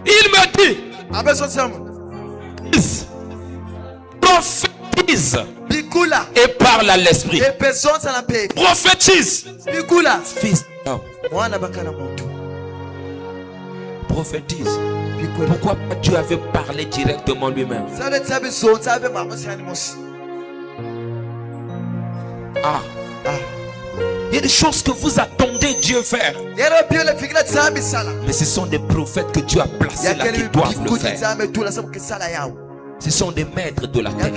Il me dit, prophétise et parle à l'esprit. Prophétise. Fils d'homme. Prophétise. Pourquoi pas Dieu avait parlé directement lui-même? Il y a des choses que vous attendez Dieu faire. Mais ce sont des prophètes que Dieu a placés là qui doivent le faire. Ce sont des maîtres de la terre.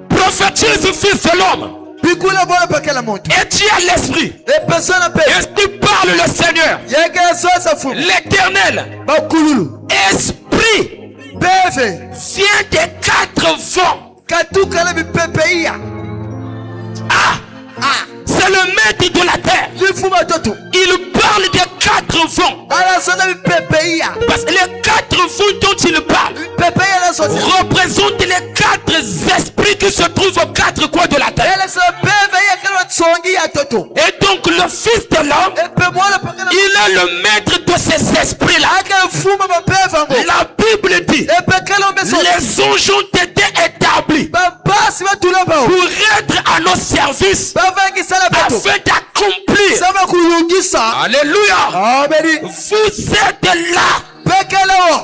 Prophétise, fils de l'homme. Et tu as l'esprit. Et tu parles le Seigneur, l'Éternel. Esprit vient des 4 vents. C'est le maître de la terre. Il parle des 4 vents. Parce que les 4 vents dont il parle représentent les 4 esprits qui se trouvent aux 4 coins de la terre. Et donc le Fils de l'homme, il est le maître de ces esprits-là. La Bible dit, les anges ont été établis pour être à nos services afin d'accomplir. Alléluia. Vous êtes là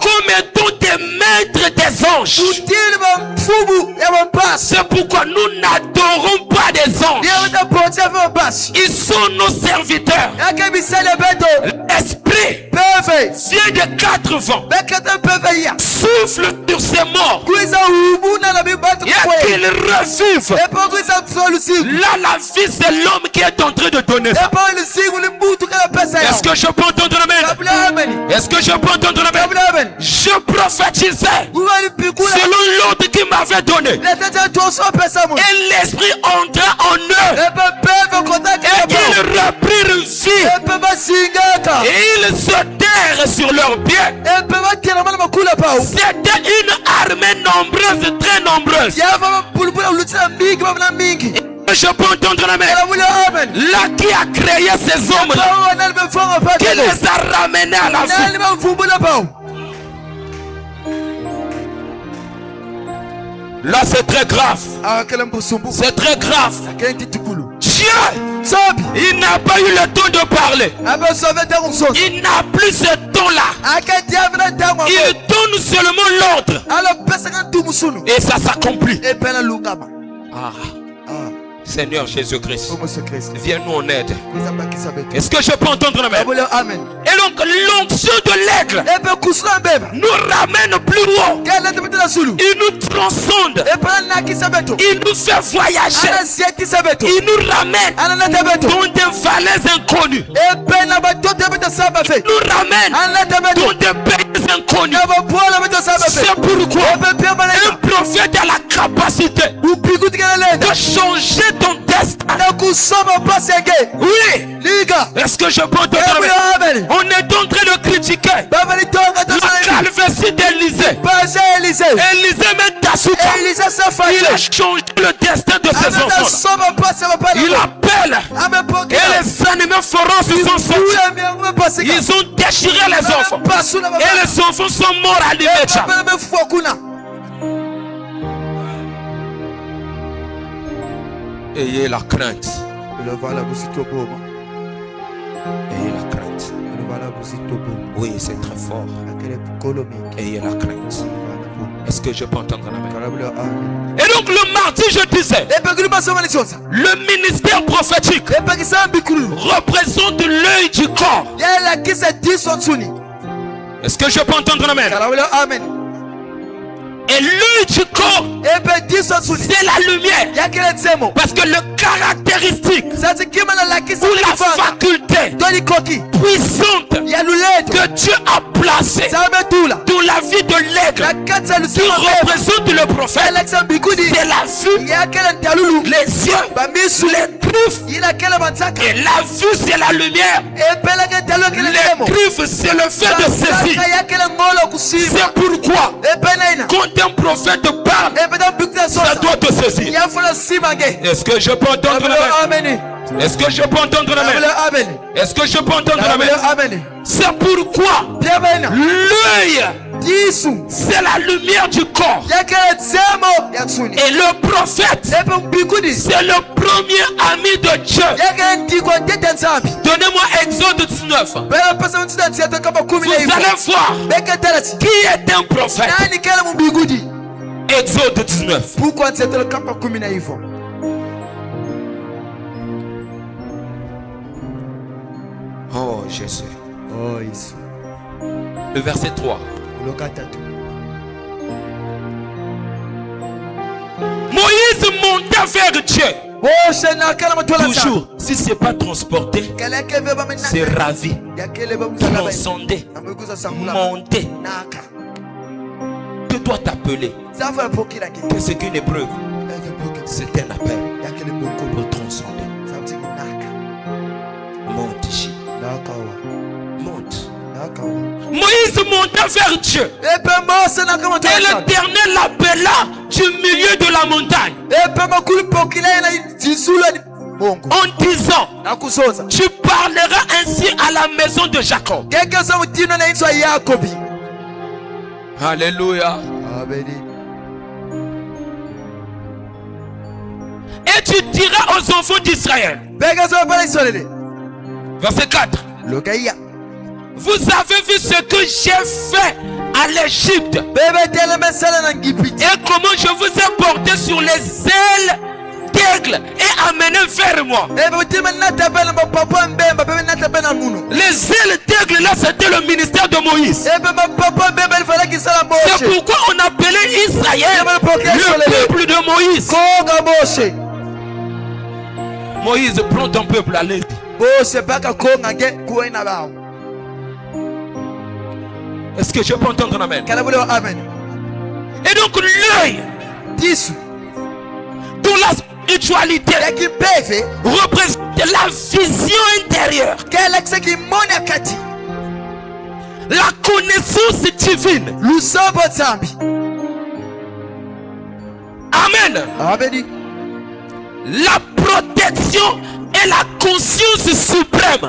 comme étant des maîtres des anges. C'est pourquoi nous n'adorons pas des anges. Ils sont nos serviteurs. L'esprit vient de 4 vents. Souffle sur ces morts et qu'ils revivent. Là, la vie, c'est l'homme qui est en train de donner ça. Est-ce que je peux entendre l'amen? Est-ce que je peux entendre l'amen? Je prophétisais selon l'ordre qu'il m'avait donné. Et l'esprit entra en eux. Et ils reprirent vie. Et ils se terrent sur leurs pieds. C'était une armée nombreuse, très nombreuse. Je peux entendre la main. Là qui a créé ces hommes-là, qui les a ramenés à la vie. Là c'est très grave. C'est très grave. Dieu, il n'a pas eu le temps de parler. Il n'a plus ce temps-là. Il donne seulement l'ordre. Et ça s'accomplit. Seigneur Jésus-Christ, viens-nous en aide. Est-ce que je peux entendre la main? Et donc l'onction de l'aigle nous ramène plus haut. Il nous transcende. Il nous fait voyager. Il nous ramène dans des vallées inconnues. Il nous ramène dans des pays inconnus. C'est pourquoi un prophète a la capacité de changer ton destin. Oui. Est-ce que je peux entendre? On est en train de critiquer la calvitie d'Élisée. Élisée met Tasuka. Il a changé le destin de ses enfants. Il appelle. Et les animaux féroces sont sortis. Ils ont déchiré les enfants. Et les enfants sont morts à l'immédiat. Ayez la crainte. Ayez la crainte. Oui, c'est très fort. Ayez la crainte. Est-ce que je peux entendre la main? Et donc le mardi, je disais, le ministère prophétique représente l'œil du corps. Est-ce que je peux entendre la main? Et l'œil du corps, c'est la lumière. Parce que le caractéristique ou la faculté puissante que Dieu a placée dans la vie de l'aigle qui représente le prophète, c'est la vue, les yeux, les griffes. Et la vue, c'est la lumière. Les griffes, c'est le fait de saisir. C'est pourquoi quand un prophète parle, ça doit te saisir. Est-ce que je peux entendre la main? Est-ce que je peux entendre la main? Est-ce que je peux entendre la main? C'est pourquoi l'œil c'est la lumière du corps. Et le prophète, c'est le premier ami de Dieu. Donnez-moi Exode 19. Vous allez voir qui est un prophète. Exode 19. Oh Jésus. Le verset 3. Moïse monta vers Dieu. Toujours, si ce n'est pas transporté, c'est ravi, transcender, monter. Que doit t'appeler? Qu'est-ce qu'une épreuve? C'est un appel pour transcender. Monte ici. Monte. Moïse monta vers Dieu. Et l'Éternel l'appela du milieu de la montagne en disant, tu parleras ainsi à la maison de Jacob. Alléluia. Et tu diras aux enfants d'Israël. Verset 4. Vous avez vu ce que j'ai fait à l'Égypte et comment je vous ai porté sur les ailes d'aigle et amené vers moi. Les ailes d'aigle là, c'était le ministère de Moïse. C'est pourquoi on appelait Israël le peuple de Moïse. Moïse, prends ton peuple à l'aide. Est-ce que je peux entendre un amen? Et donc l'œil dans la spiritualité représente la vision intérieure, la connaissance divine. Amen. La protection et la conscience suprême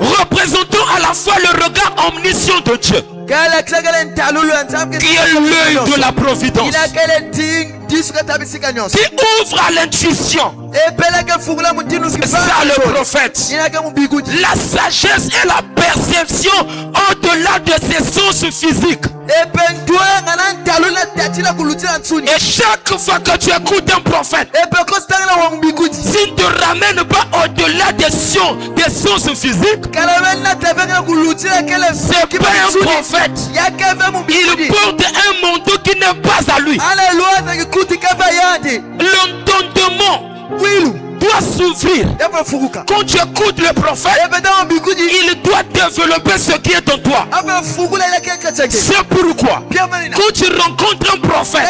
représentant à la fois le regard omniscient de Dieu qui est l'œil de la providence qui ouvre à l'intuition. C'est ça le prophète. La sagesse et la perception au-delà de ses sens physiques. Et chaque fois que tu écoutes un prophète, s'il ne te ramène pas au-delà des sens physiques, c'est pas un prophète. Il porte un manteau qui n'est pas à lui. L'entendement doit s'ouvrir. Quand tu écoutes le prophète, il doit développer ce qui est en toi. C'est pourquoi quand tu rencontres un prophète,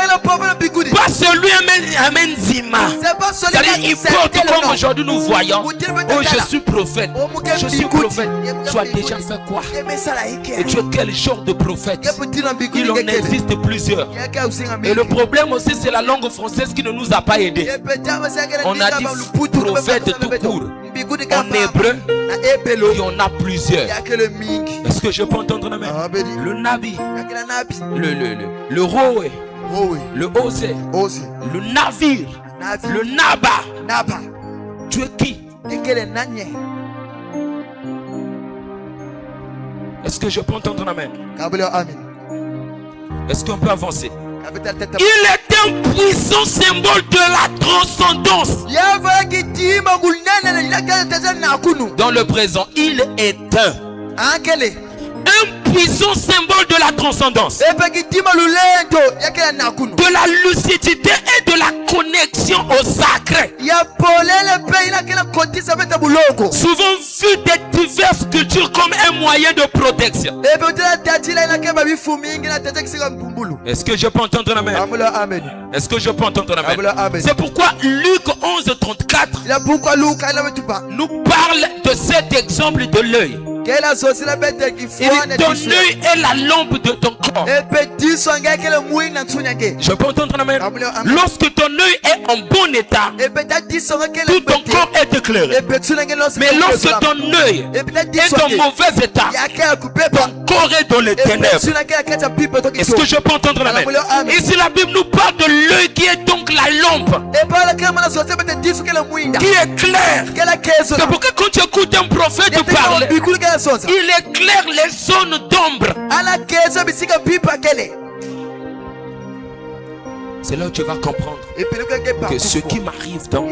pas celui amène zima. C'est-à-dire il porte comme aujourd'hui nous voyons. Oh, je suis prophète. Je suis prophète. Tu as déjà fait quoi? Et tu es quel genre de prophète? Il en existe plusieurs. Et le problème aussi, c'est la langue française qui ne nous a pas aidés. On a dit prophète tout court. En hébreu, il y en a plusieurs. Est-ce que je peux entendre la main? Le nabi, le roé, le osé, le navire, le naba. Tu es qui? Est-ce que je peux entendre la main? Est-ce qu'on peut avancer? Il est un puissant symbole de la transcendance. Dans le présent, il est un puissant symbole de la transcendance, de la lucidité et de la connexion au sacré. Souvent vu des diverses cultures comme un moyen de protection. Est-ce que je peux entendre la main? Est-ce que je peux entendre la main? C'est pourquoi Luc 11:34 nous parle de cet exemple de l'œil. Ton œil est la lampe de ton corps. Je peux entendre amen. Lorsque ton œil est en bon état, tout ton corps est éclairé. Mais lorsque ton œil est en mauvais état, ton corps est dans les ténèbres. Est-ce que je peux entendre amen? Ici la Bible nous parle de l'œil qui est donc la lampe, qui est clair. C'est pourquoi quand tu écoutes un prophète parler, il éclaire les zones d'ombre. C'est là où tu vas comprendre que ce qui m'arrive donc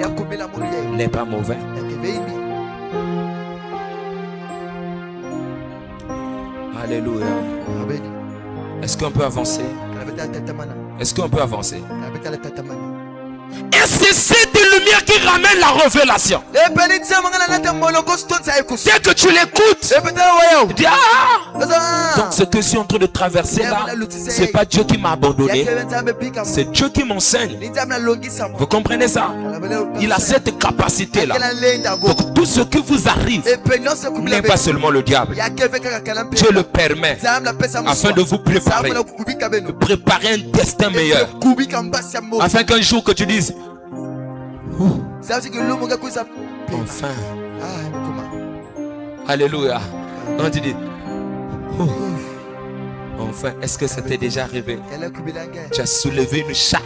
n'est pas mauvais. Alléluia. Est-ce qu'on peut avancer? Est-ce qu'on peut avancer? Et c'est cette lumière qui ramène la révélation. Dès que tu l'écoutes, tu dis donc ce que je suis en train de traverser là, c'est pas Dieu qui m'a abandonné, c'est Dieu qui m'enseigne. Vous comprenez ça? Il a cette capacité là. Donc tout ce qui vous arrive n'est pas seulement le diable. Dieu le permet afin de vous préparer, de préparer un destin meilleur, afin qu'un jour que tu dises enfin. Alléluia. On te dit enfin, est-ce que ça t'est déjà arrivé? Tu as soulevé une charge.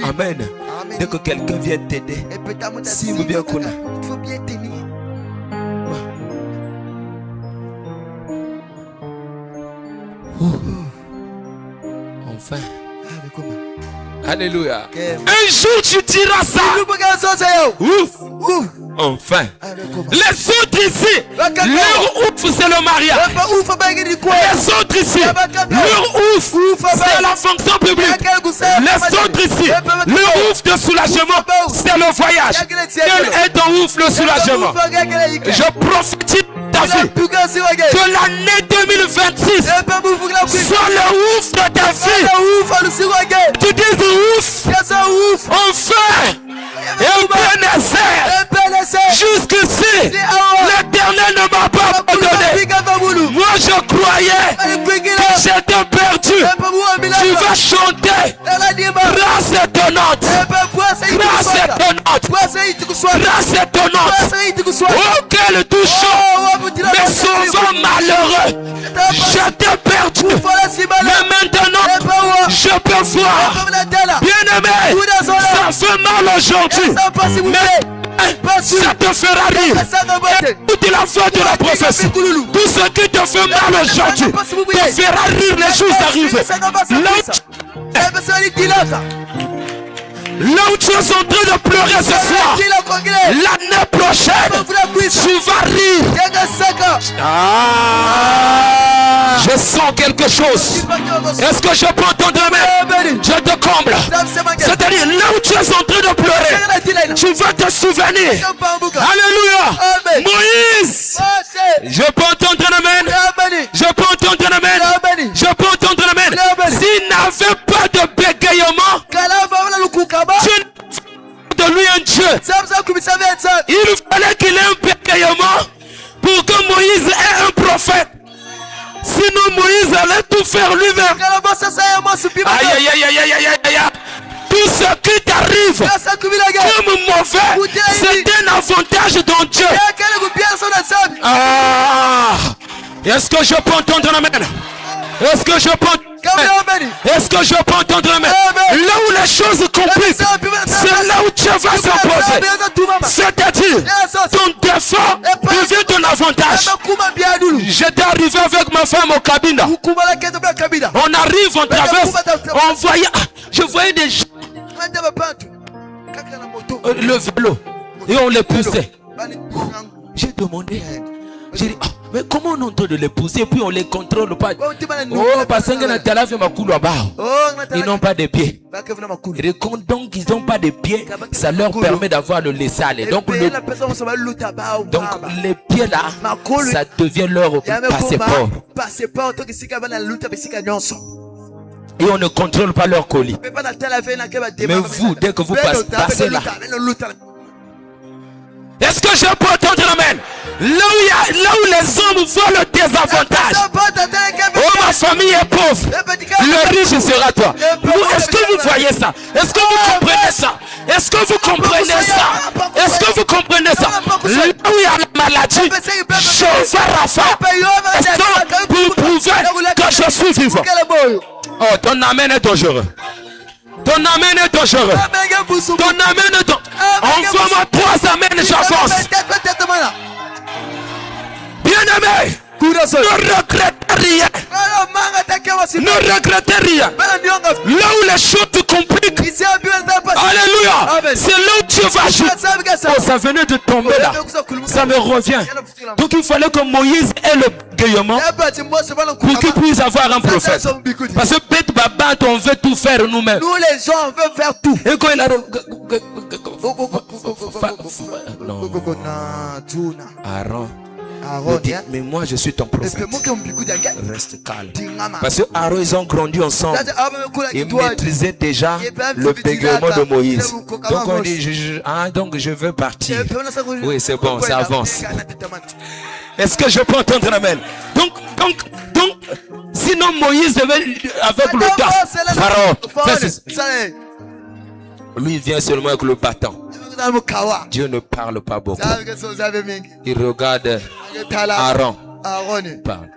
Amen. Dès que quelqu'un vient t'aider, si vous bien qu'on a, il faut bien tenir. Enfin. Alléluia. Un jour tu diras ça. Ouf. Enfin. Les autres ici, leur ouf c'est le mariage. Les autres ici, leur ouf c'est la fonction publique. Les autres ici, leur ouf de soulagement c'est le voyage. Quel est ton ouf le soulagement? Je prophétise ta vie que l'année 2026 soit le ouf de ta vie. Tu dis ouf, enfin, et Ebenezer, jusqu'ici, l'Éternel ne m'a pas abandonné. Moi je croyais que j'étais perdu. Tu vas chanter grâce étonnante, grâce étonnante, grâce étonnante. Oh quel touchant, mais souvent malheureux, j'étais perdu, mais maintenant je peux voir. Bien aimé, ça fait mal aujourd'hui, mais ça te fera rire. Écoute la voix de la prophétie. Tout ce qui te fait mal aujourd'hui te fera rire les choses arrivées. Là où tu es en train de pleurer ce soir, l'année prochaine, tu vas rire. Je sens quelque chose. Est-ce que je peux entendre amen? Je te comble. C'est-à-dire, là où tu es en train de pleurer, tu vas te souvenir. Alléluia. Moïse. Je peux entendre amen. Je peux entendre amen. Je peux entendre amen. S'il n'avait pas de bégayement, Dieu de lui un Dieu. Il fallait qu'il ait un bégayement pour que Moïse ait un prophète. Sinon Moïse allait tout faire lui-même. Aïe aïe aïe aïe aïe aïe. Tout ce qui t'arrive comme mauvais, c'est un avantage dans Dieu. Est-ce que je peux entendre amen? Est-ce que je peux Est-ce que je peux entendre amen? Là où les choses compliquent, c'est là où Dieu va s'imposer. C'est-à-dire, ton défaut devient ton avantage. J'étais arrivé avec ma femme au cabine. On arrive, on traverse, on voyait, je voyais des gens, le vélo, et on les poussait. J'ai demandé, j'ai dit, mais comment on est en train de les pousser et puis on les contrôle pas? Oh, parce qu'ils n'ont pas de pieds. Donc ils n'ont pas de pieds, ça leur permet d'avoir le laisser aller. Donc les pieds là, ça devient leur passeport. Et on ne contrôle pas leur colis. Mais vous, dès que vous passez là, que je peux entendre amen? Là où les hommes voient le désavantage. Oh, ma famille est pauvre. Le riche sera toi. Est-ce que vous voyez ça? Est-ce que vous comprenez ça? Est-ce que vous comprenez ça? Est-ce que vous comprenez ça? Là où il y a la maladie, Jéhovah Rapha, est-ce que vous prouvez que je suis vivant? Oh, ton amen est dangereux. Ton amen est dangereux. Ton amen est dangereux. Envoie-moi 3 amens, j'avance. Bien-aimé, ne regrettez rien. Ne regrettez rien. Là où les choses te compliquent, alléluia, c'est là où tu vas jouer. Oh, ça venait de tomber là. Ça me revient. Donc il fallait que Moïse ait le bégaiement pour qu'il puisse avoir un prophète. Parce que bête babat, on veut tout faire nous-mêmes. Nous les gens, on veut faire tout. Et quand il a... Aaron. Dit, mais moi je suis ton prophète. Reste calme. Parce que Aaron, ils ont grandi ensemble. Ils maîtrisaient déjà le bégaiement de Moïse. Donc on dit, donc je veux partir. Oui, c'est bon, ça avance. Est-ce que je peux entendre amen? Donc, sinon Moïse devait avec le tas. Pharaon, lui il vient seulement avec le bâton. Dieu ne parle pas beaucoup. Il regarde Aaron. Parle.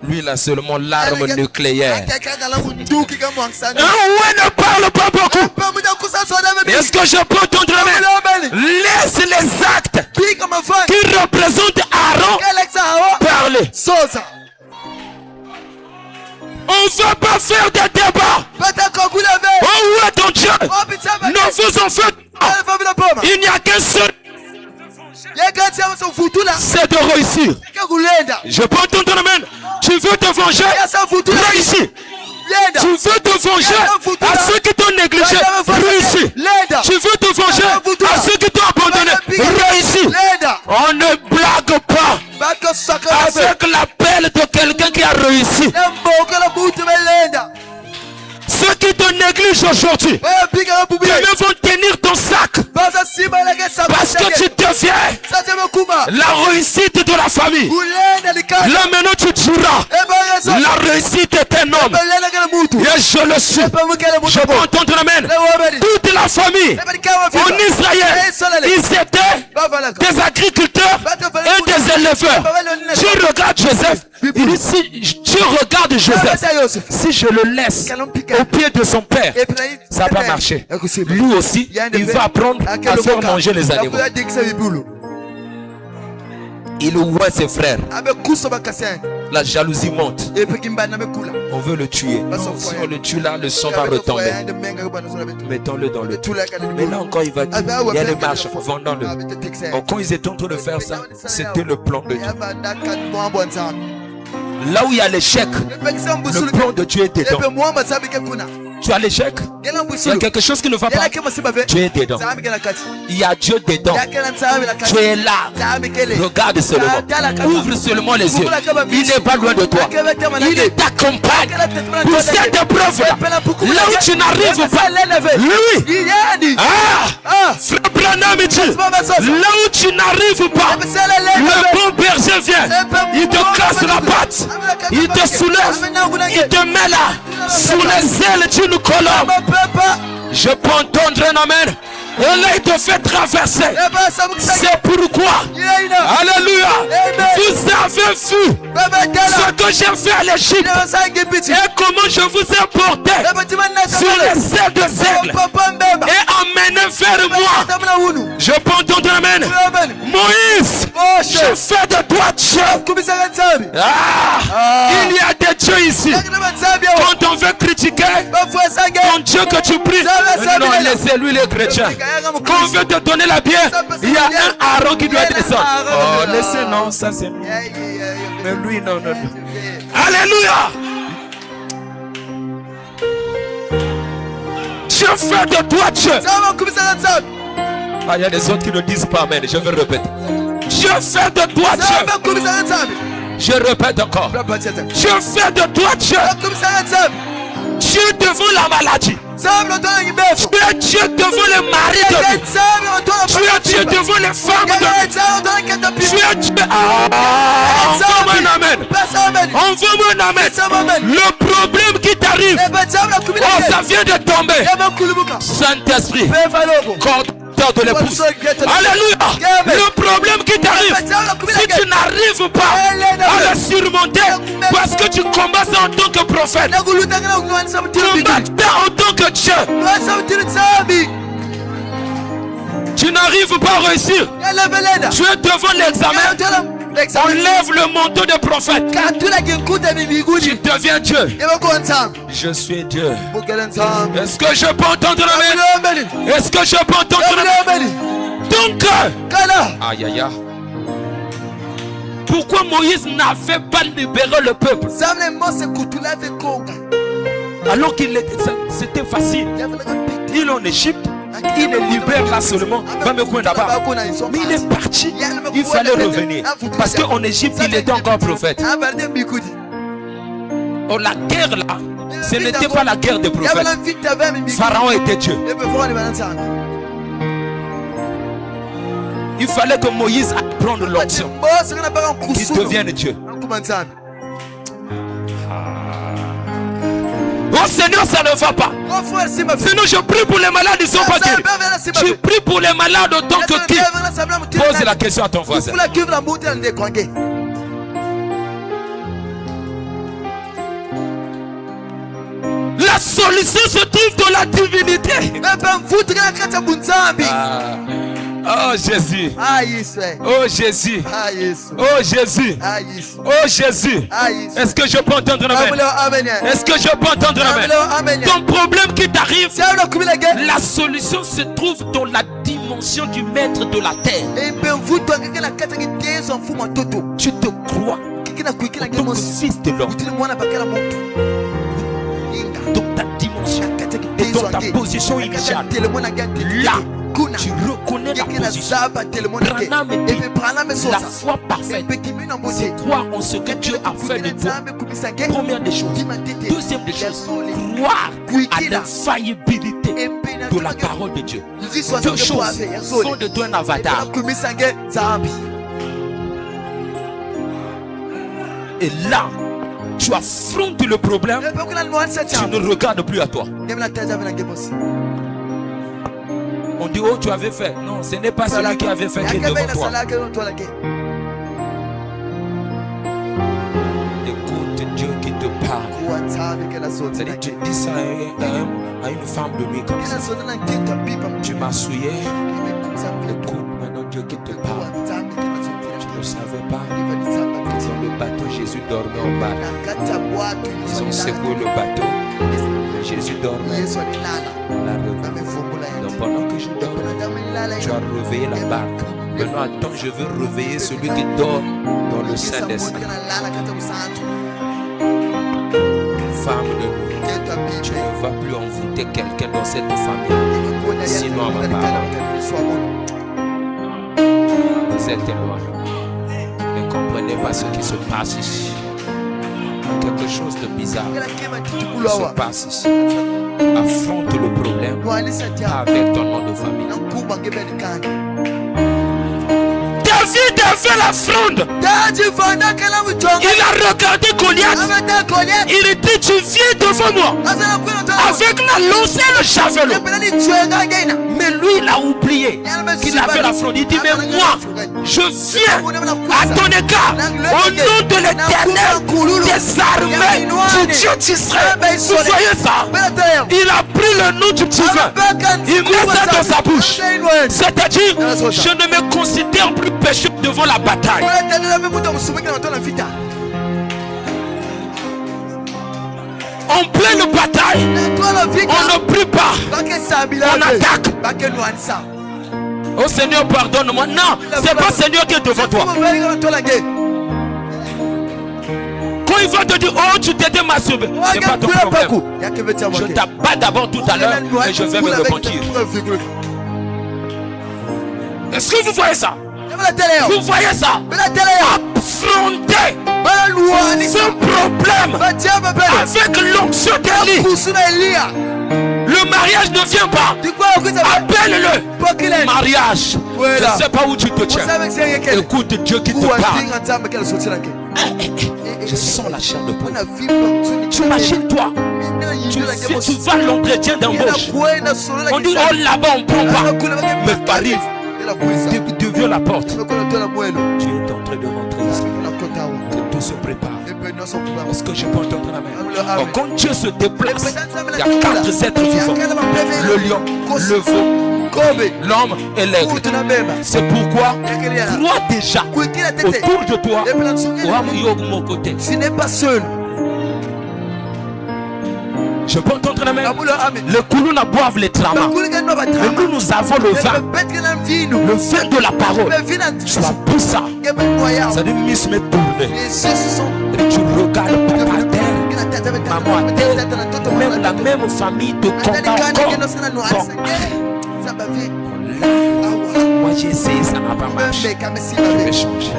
Lui, il a seulement l'arme nucléaire. Ouais, ne parle pas beaucoup. Est-ce que je peux entendre amen? Laisse les actes qui représentent Aaron parler. On ne va pas faire de débat. Oh ouais, ton Dieu. Ne vous en faites pas. Il n'y a qu'un seul. C'est de réussir. Je peux entendre amen. Tu veux te venger? Réussis. Tu veux te venger à ceux qui t'ont négligé? Réussis. Tu veux te venger à ceux qui t'ont abandonné? Réussis. On ne blague pas avec l'appel de quelqu'un qui a réussi. Ceux qui te négligent aujourd'hui, demain vont tenir ton sac. Parce que tu deviens la réussite de la famille. Là maintenant tu diras, la réussite est un homme. Et je le suis. Je peux entendre amen. Toute la famille en Israël, ils étaient des agriculteurs et des éleveurs. Tu regardes Joseph. Il dit, si tu regardes Joseph, si je le laisse au pied de son père, ça va pas marcher. Lui aussi, il va apprendre à faire manger les animaux. Il voit ses frères. La jalousie monte. On veut le tuer. Si on le tue là, le sang va retomber. Mettons-le dans le tout. Mais là encore, il va dire, il y a les marches, vendons-le. Quand ils étaient en train de faire ça, c'était le plan de Dieu. Là où il y a l'échec, le plan de Dieu est dedans. Tu as l'échec, il y a quelque chose qui ne va pas. Dieu est dedans. Il y a Dieu dedans. Tu es là. Regarde seulement. Ouvre seulement les yeux. Il n'est pas loin de toi. Il t'accompagne pour cette épreuve-là. Là où tu n'arrives pas, lui. Frère Branham dit, là où tu n'arrives pas, le bon berger vient. Il te casse la patte. Il te soulève. Il te met là sous les ailes d'une colombe. Je peux entendre un amen. Et là il te fait traverser. C'est pourquoi, alléluia, vous avez vu ce que j'ai fait à l'Égypte et comment je vous ai porté sur les ailes de aigle et amené vers moi. Je peux entendre amen. Moïse, je fais de toi Dieu. Il y a des dieux ici. Quand on veut critiquer ton Dieu que tu pries, non, laissez-lui les chrétiens. Quand on veut te donner la bière, il y a un Aaron qui doit descendre. Oh, laissez, non, ça c'est mieux. Mais lui, non. Alléluia. Je fais de toi Dieu. Il y a des autres qui ne disent pas amen. Je vais répéter. Je fais de toi Dieu. Je répète encore. Je fais de toi Dieu. Dieu devant la maladie. Tu es Dieu devant les maris de vie. Tu es Dieu devant les femmes de vie. Tu es Dieu. Envoie-moi un amen. Envoie-moi un amen. Le problème qui t'arrive, oh, ça vient de tomber. Saint-Esprit, correcteur de l'épouse. Alléluia. Le problème qui t'arrive, si tu n'arrives pas à le surmonter, parce que tu combats ça en tant que prophète, combatte ça en tant que Dieu, tu n'arrives pas à réussir. Tu es devant l'examen. Enlève le manteau de prophète. Tu deviens Dieu. Je suis Dieu. Est-ce que je peux entendre l'amen? Est-ce que je peux entendre l'amen? Donc, aïe aïe aïe. Pourquoi Moïse n'avait pas libéré le peuple? Alors qu'il était, c'était facile. Il est en Égypte. Il est libère là seulement. Mais il est parti. Il fallait revenir. Parce qu'en Égypte, il était encore prophète. Oh, la guerre là, ce n'était pas la guerre des prophètes. Pharaon était Dieu. Il fallait que Moïse apprenne l'onction. Qu'il devienne Dieu. Oh Seigneur, ça ne va pas. Sinon je prie pour les malades, ils ne sont pas guéris. Je prie pour les malades autant que qui. Pose la question à ton voisin. La solution se trouve dans la divinité. Oh Jésus. Oh Jésus. Oh Jésus. Oh Jésus. Est-ce que je peux entendre l'amen? Est-ce que je peux entendre l'amen? Ton problème qui t'arrive, la solution se trouve dans la dimension du maître de la terre. Tu te crois comme fils de l'homme. Dans ta dimension et dans ta position initiale. Là, tu reconnais la position. Branham dit, la foi parfaite, c'est croire en ce que Dieu a fait de toi. Première des choses. Deuxième des choses, croire à l'infaillibilité de la parole de Dieu. Deux choses font de toi un avatar. Et là, tu affrontes le problème, tu ne regardes plus à toi. On dit, oh, tu avais fait. Non, ce n'est pas celui qui avait fait qui est devant toi. Écoute Dieu qui te parle. C'est-à-dire, tu dis ça à une femme de nuit comme ça. Tu m'as souillé. Écoute maintenant Dieu qui te parle. Tu ne savais pas. Dans le bateau, Jésus dormait en bas. Ils ont secoué le bateau. Jésus dormait. Donc pendant que je dors, tu as réveillé la barque. Maintenant, attends, je veux réveiller celui qui dort dans le Saint-Esprit. Femme de nous, tu ne vas plus envoûter quelqu'un dans cette famille. Sinon, à ma part, vous êtes loin. Ne comprenez pas ce qui se passe ici. Quelque chose de bizarre se passe ici. Affronte le problème avec ton nom de famille. David a fait la fronde. Il a regardé Goliath. Il dit, tu viens devant moi avec la lance et le javelot. Mais lui, il a oublié qu'il a fait la fronde. Il dit, mais moi, je viens à ton égard au nom de l'Éternel des armées du Dieu d'Israël. Vous voyez ça? Il a pris le nom du divin. Il met ça dans sa bouche. C'est-à-dire, je ne me considère plus pécheur devant la bataille. En pleine bataille, on ne prie pas, on attaque. Oh Seigneur, pardonne-moi. Non, c'est pas Seigneur qui est devant toi. Quand il va te dire, oh, tu t'étais masturbé, c'est pas ton problème. Je t'abat d'abord tout à l'heure et je vais me repentir. Est-ce que vous voyez ça? Vous voyez ça? Affronter ce problème avec l'onction d'Élie. Le le mariage ne vient pas, appelle-le. Mariage. Je ne sais pas où tu te tiens. Écoute Dieu qui te parle. Je sens la chair de poule. Tu imagines toi, tu vas l'entretien d'embauche. On dit oh là-bas on ne prend pas. Mais tu arrives, tu ouvres la porte. Tu es en train de rentrer ici. Que tout se prépare. Est-ce que je peux entendre la main? Quand Dieu se déplace, il y a 4 êtres vivants. Le lion, le veau, l'homme et l'aigle. C'est pourquoi crois déjà autour de toi. Mon côté. Tu n'es pas seul. Je peux entendre la main. Le Koulouna boivent les tramas. Et nous avons le vin. Le vin de la parole. Tu as bu ça. Ça dit Miss me tourner. Et tu regardes papa à terre, maman à terre, même la même famille de combat encore. Moi j'ai essayé, ça n'a pas marché. Je vais changer.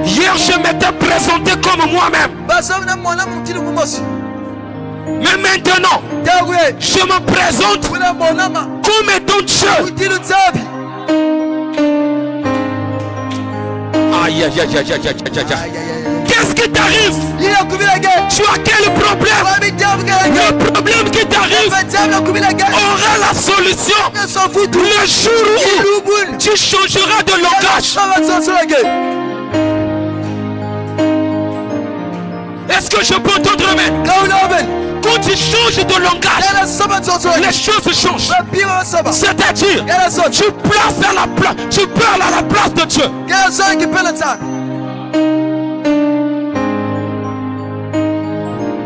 Hier je m'étais présenté comme moi-même. Mais maintenant, je me présente comme étant Dieu. Aïe, aïe, aïe, aïe, aïe, aïe, aïe. Qu'est-ce qui t'arrive? Tu as quel problème? Le problème qui t'arrive aura la solution le jour où tu changeras de langage. Est-ce que je peux entendre main? Quand tu changes de langage, les choses changent. C'est-à-dire, tu places à la place, tu parles à la place de Dieu.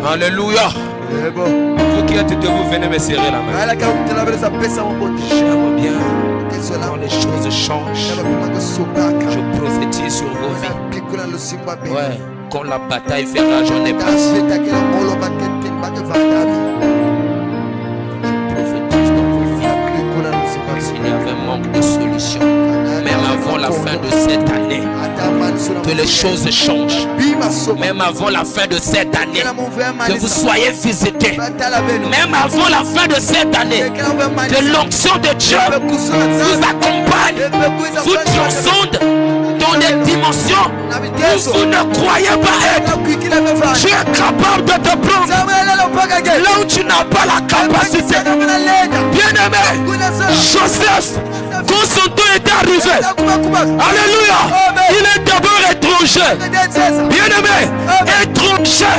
Alléluia. Vous qui êtes debout, venez me serrer la main. J'aime bien quand les choses changent. Je prophétise sur vos vies. Ouais. Quand la bataille verra, j'en ai pas. Je prophétise dans vos vies. S'il y avait un manque de solution, même avant la fin de cette année, que les choses changent. Même avant la fin de cette année, que vous soyez visités. Même avant la fin de cette année, que l'onction de Dieu vous accompagne, vous transcende dans des dimensions où vous ne croyez pas être. Tu es capable de te prendre là où tu n'as pas la capacité. Bien-aimé, Joseph, quand son temps est arrivé, alléluia, il est d'abord étranger. Bien-aimé, étranger,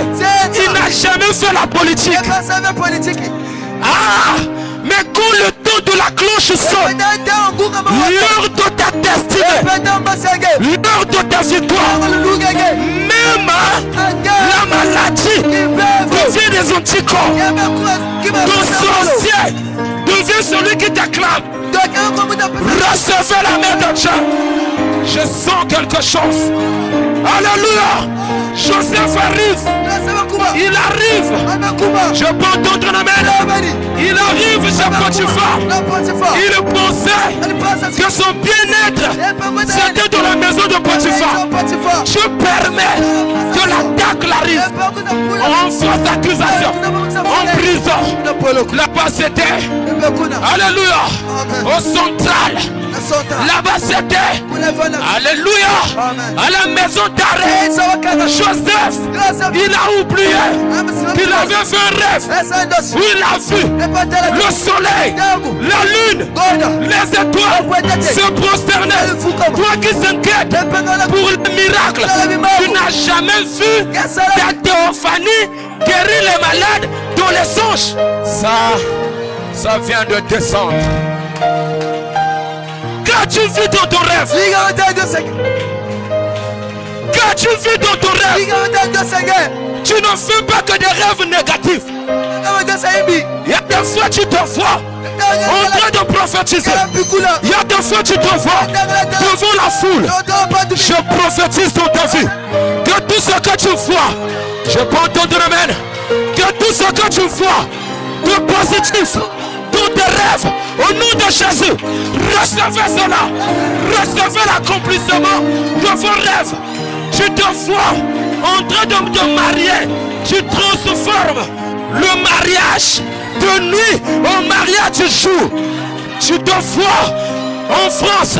il n'a jamais fait la politique. Ah, mais quand le temps de la cloche sonne, l'heure de ta destinée, l'heure de ta victoire, même la maladie devient des anticorps. Ton sorcier devient celui qui t'acclame. Recevez la main de Dieu. Je sens quelque chose. Alléluia. Joseph arrive. Il arrive. Je peux entendre la main. Il arrive chez Potiphar. Il pensait que son bien-être c'était dans la maison de Potiphar. Je permets que l'attaque l'arrive en fausse accusation, en prison. Là-bas c'était, alléluia, au central. Là-bas c'était, alléluia, à la maison d'arrêt. Joseph, il a oublié qu'il avait fait un rêve où il a vu le soleil, la lune, les étoiles se prosterner. Toi qui s'inquiètes pour le miracle, tu n'as jamais vu ta théophanie guérir les malades dans les songes. Ça vient de descendre. Qu'as-tu vu dans ton rêve? Qu'as-tu vu dans ton rêve? Tu ne fais pas que des rêves négatifs. Il y a des fois tu te vois en train de prophétiser. Il y a des fois tu te vois devant la foule. Je prophétise dans ta vie que tout ce que tu vois, je peux entendre amen, que tout ce que tu vois de positif dans tes rêves, au nom de Jésus, recevez cela. Recevez l'accomplissement de vos rêves. Tu te vois en train de te marier Tu transformes le mariage de nuit au mariage du jour. Tu te vois en France,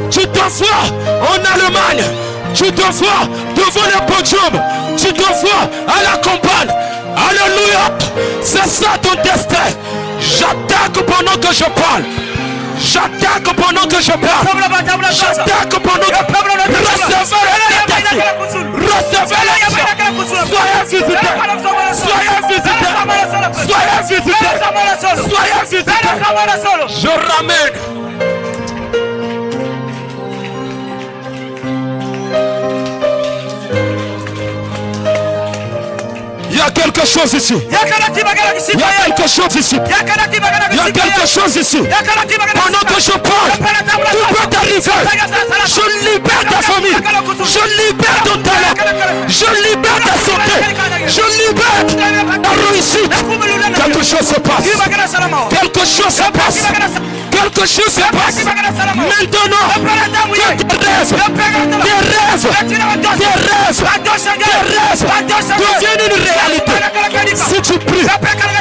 tu te vois en Allemagne, tu te vois devant le podium, tu te vois à la campagne. Alléluia. C'est ça ton destin. J'attaque pendant que je parle. J'attaque pendant que je parle. J'attaque pendant que je parle. Recevez la soyez visité. Soyez visité. Soyez visité. Soyez visité. Je ramène. Il y a quelque chose ici. Il y a quelque chose ici. Il y a quelque chose ici. Pendant que je parle, tout peut t'arriver. Je libère ta famille. Je libère ton talent. Je libère ta santé. Je libère ta réussite. Quelque chose se passe. Quelque chose se passe. Quelque chose se passe. Maintenant, tes rêves deviennent une réalité. Si tu pries,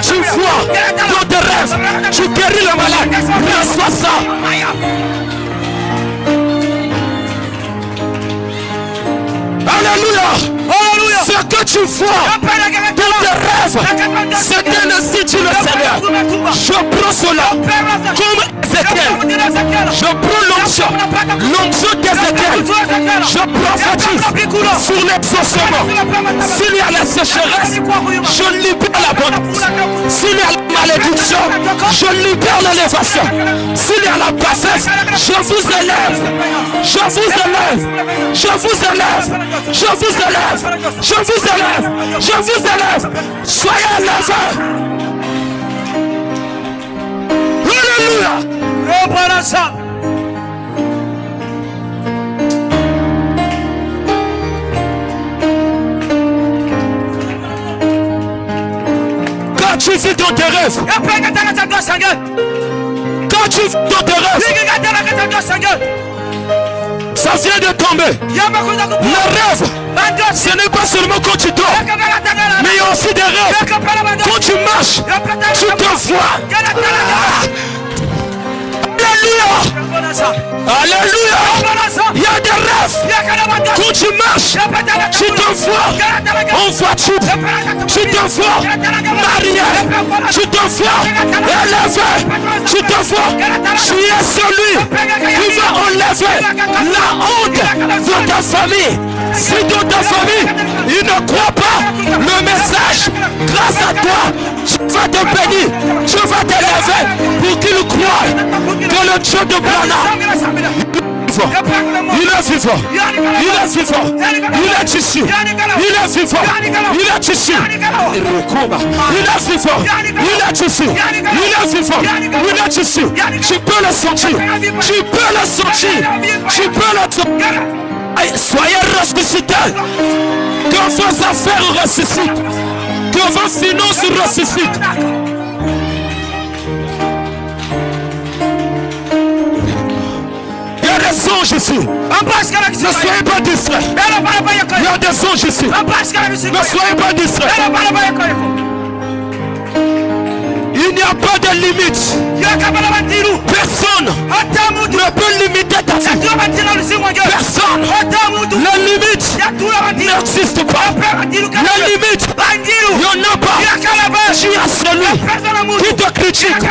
tu vois dans tes rêves, tu guéris le malade. Reçois ça. Alléluia. Ce que tu vois dans tes rêves, c'est un institut le Seigneur. Je prends cela comme Ézéchiel. Je prends l'onction d'Ézéchiel. Je prophétise sur l'exaucement. S'il y a la sécheresse, je libère l'abondance. S'il y a la malédiction, je libère l'élévation. S'il y a la bassesse, je vous élève. Je vous élève. Je vous élève. Je vous élève. Je vous élève. Je vous élève. Soyez élevés. Alléluia. Quand tu vis dans tes rêves, quand tu vis dans tes rêves, ça vient de tomber. Le rêve, ce n'est pas seulement quand tu dors, mais il y a aussi des rêves. Quand tu marches, tu te vois. Alléluia. Alléluia. Il y a des rêves. Quand tu marches, tu te vois en voiture. Tu te vois marié. Tu te vois élevé. Tu te vois. Tu es celui qui va enlever la honte de ta famille. Si dans ta famille, il ne croit pas le message, grâce à toi, tu vas te bénir. Tu vas t'élever pour qu'il croie que le Dieu de Branham, il est vivant, il est vivant, il est ici, il est vivant, il est ici, il est vivant, il est ici, il est vivant, il est ici. Tu peux le sentir, tu peux le sentir, tu peux le sentir. Soyez ressuscités, que vos affaires ressuscitent, que vos finances ressuscitent. Il y a des anges ici. Ne soyez pas distraits. Il y a des anges ici. Ne soyez pas distraits. Il n'y a pas de limite. Personne ne peut limiter ta vie. Personne. La limite n'existe pas. La limite, il n'y en a pas. Tu as celui qui te critique.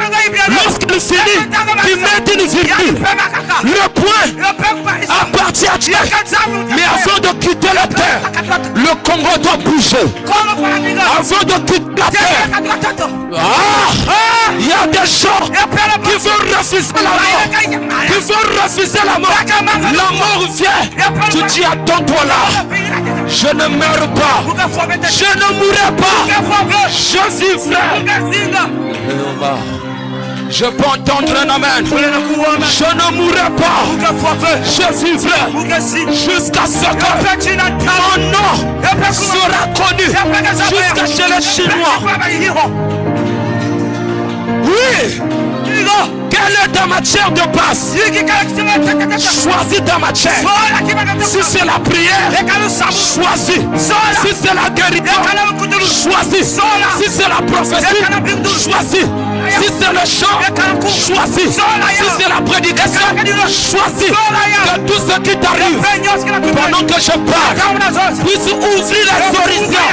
Lorsqu'il finit, il met une virgule. Le point appartient à Dieu. Mais avant de quitter la terre, le Congo doit bouger. Avant de quitter la terre, il y a des gens qui veulent refuser la mort. Qui veulent refuser la mort. La mort vient. Tu dis attends-toi là. Je ne meurs pas. Je ne mourrai pas. Je vivrai. Je peux entendre un amen. Je ne mourrai pas. Je vivrai jusqu'à ce que mon nom sera connu jusqu'à chez les Chinois. Oui. Quelle est ta matière de base? Choisis ta matière. Si c'est la prière, choisis. Si c'est la guérison, choisis. choisis. Si c'est la prophétie, choisis. Si c'est le chant, choisis. Si c'est la prédication, choisis. Que tout ce qui t'arrive pendant que je parle puisse ouvrir les horizons.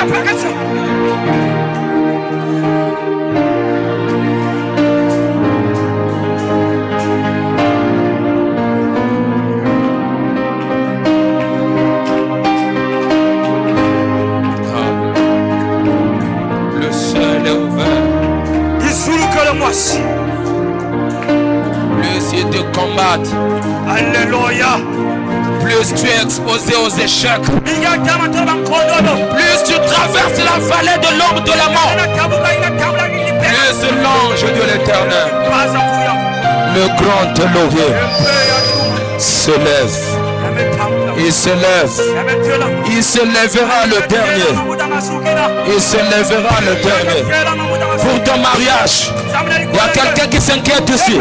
Plus ils te combattent, alléluia, plus tu es exposé aux échecs, plus tu traverses la vallée de l'ombre de la mort, plus l'ange de l'Éternel, le grand Elohim, se lève. Il se lève. Il se lèvera le dernier. Il se lèvera le dernier. Pour ton mariage, il y a quelqu'un qui s'inquiète ici.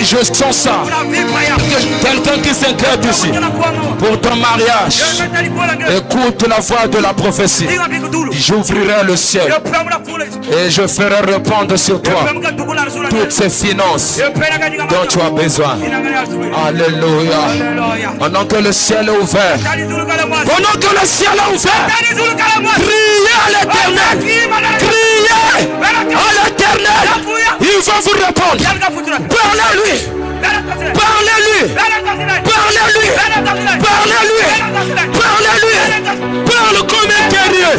Je sens ça. Quelqu'un qui s'inquiète ici. Pour ton mariage, écoute la voix de la prophétie. J'ouvrirai le ciel et je ferai répandre sur toi toutes ces finances dont tu as besoin. Alléluia. Pendant que le ciel est ouvert, pendant que le ciel est ouvert, criez à l'Éternel, criez à l'Éternel, il va vous répondre. Parlez-lui, parlez-lui, parlez-lui, parlez-lui, parlez-lui, parle comme un guerrier.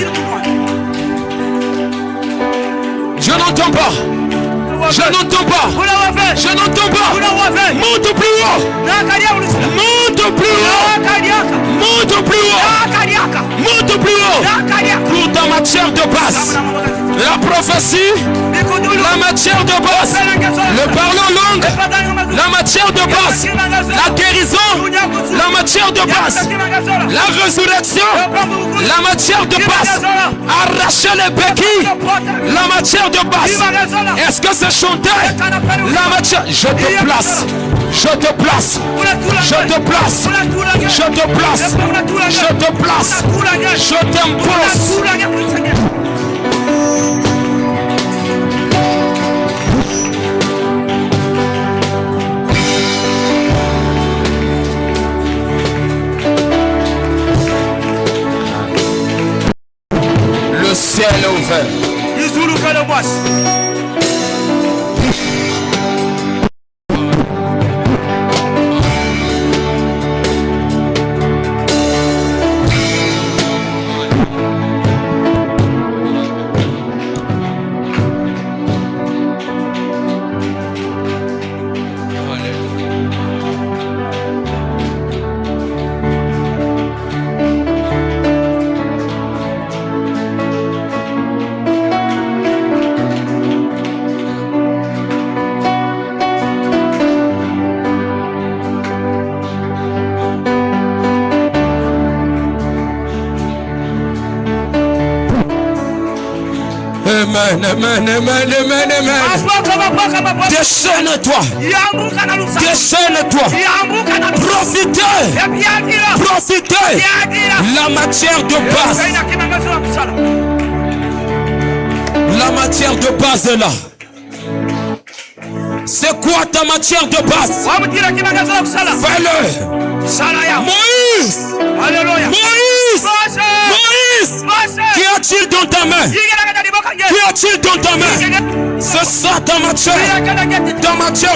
Je n'entends pas. Je n'entends pas. Je n'entends pas. Monte plus haut. Monte plus haut. Monte plus haut. Monte plus haut. Pour ta matière de base. La prophétie. La matière de base. Le parlant langue. La matière de base. La guérison. La matière de base. La résurrection. La matière de base. Arracher les béquilles. La matière de base. Est-ce que c'est chanter? La matière. Je te place. Je te place. Je te place. Je te place. Je te place. Je t'impose. Le ciel est ouvert. Amen, amen, amen, amen, amen. Déchaîne-toi. Déchaîne-toi. Profitez. Profitez. La matière de base. La matière de base est là. C'est quoi ta matière de base? Fais-le. Moïse. Moïse. Moïse. Qu'y a-t-il dans ta main? Qu'y a-t-il dans ta main? C'est ça ta matière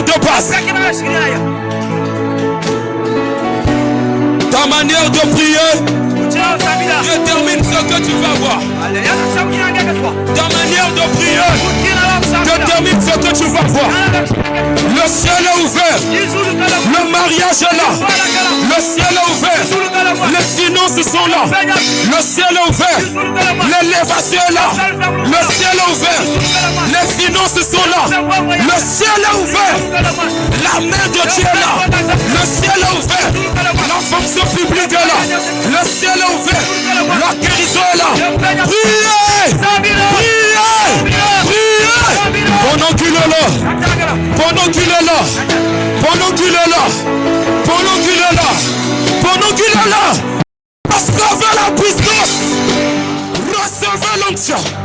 de base. Ta manière de prier détermine ce que tu vas voir. Ta manière de prier détermine ce que tu vas voir. Le ciel est ouvert. Le mariage est là. Le ciel est ouvert. Les finances sont là. Le ciel est ouvert. L'élévation est là. Le ciel est ouvert. Les finances sont là. Le ciel est ouvert. La main de Dieu est là. Le ciel est ouvert. La fonction publique est là. Le ciel est ouvert. La guérison est là. Priez. Priez. Priez. Pendant qu'il est là. Pendant qu'il est là. Pendant qu'il est là. Pendant qu'il est là. Pendant qu'il est là. Recevez la puissance. Recevez bénédiction.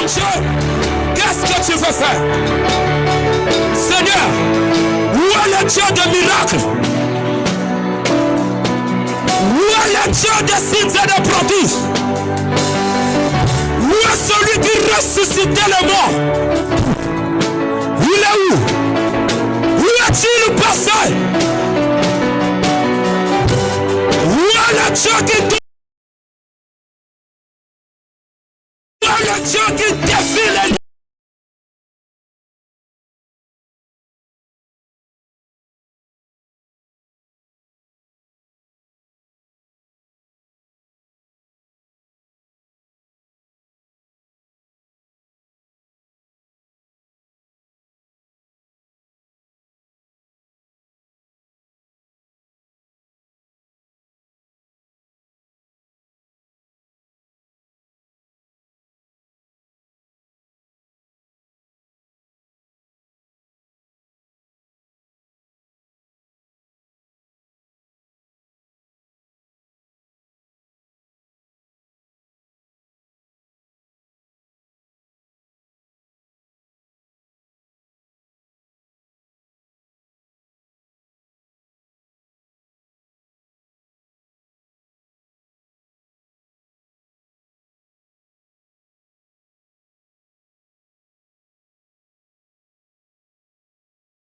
Dieu, qu'est-ce que tu veux faire? Seigneur, où est le Dieu de miracles? Où est le Dieu des signes et des prodiges? Où est celui qui ressuscitait les morts? Il est où? Où est-il passé? Où est le Dieu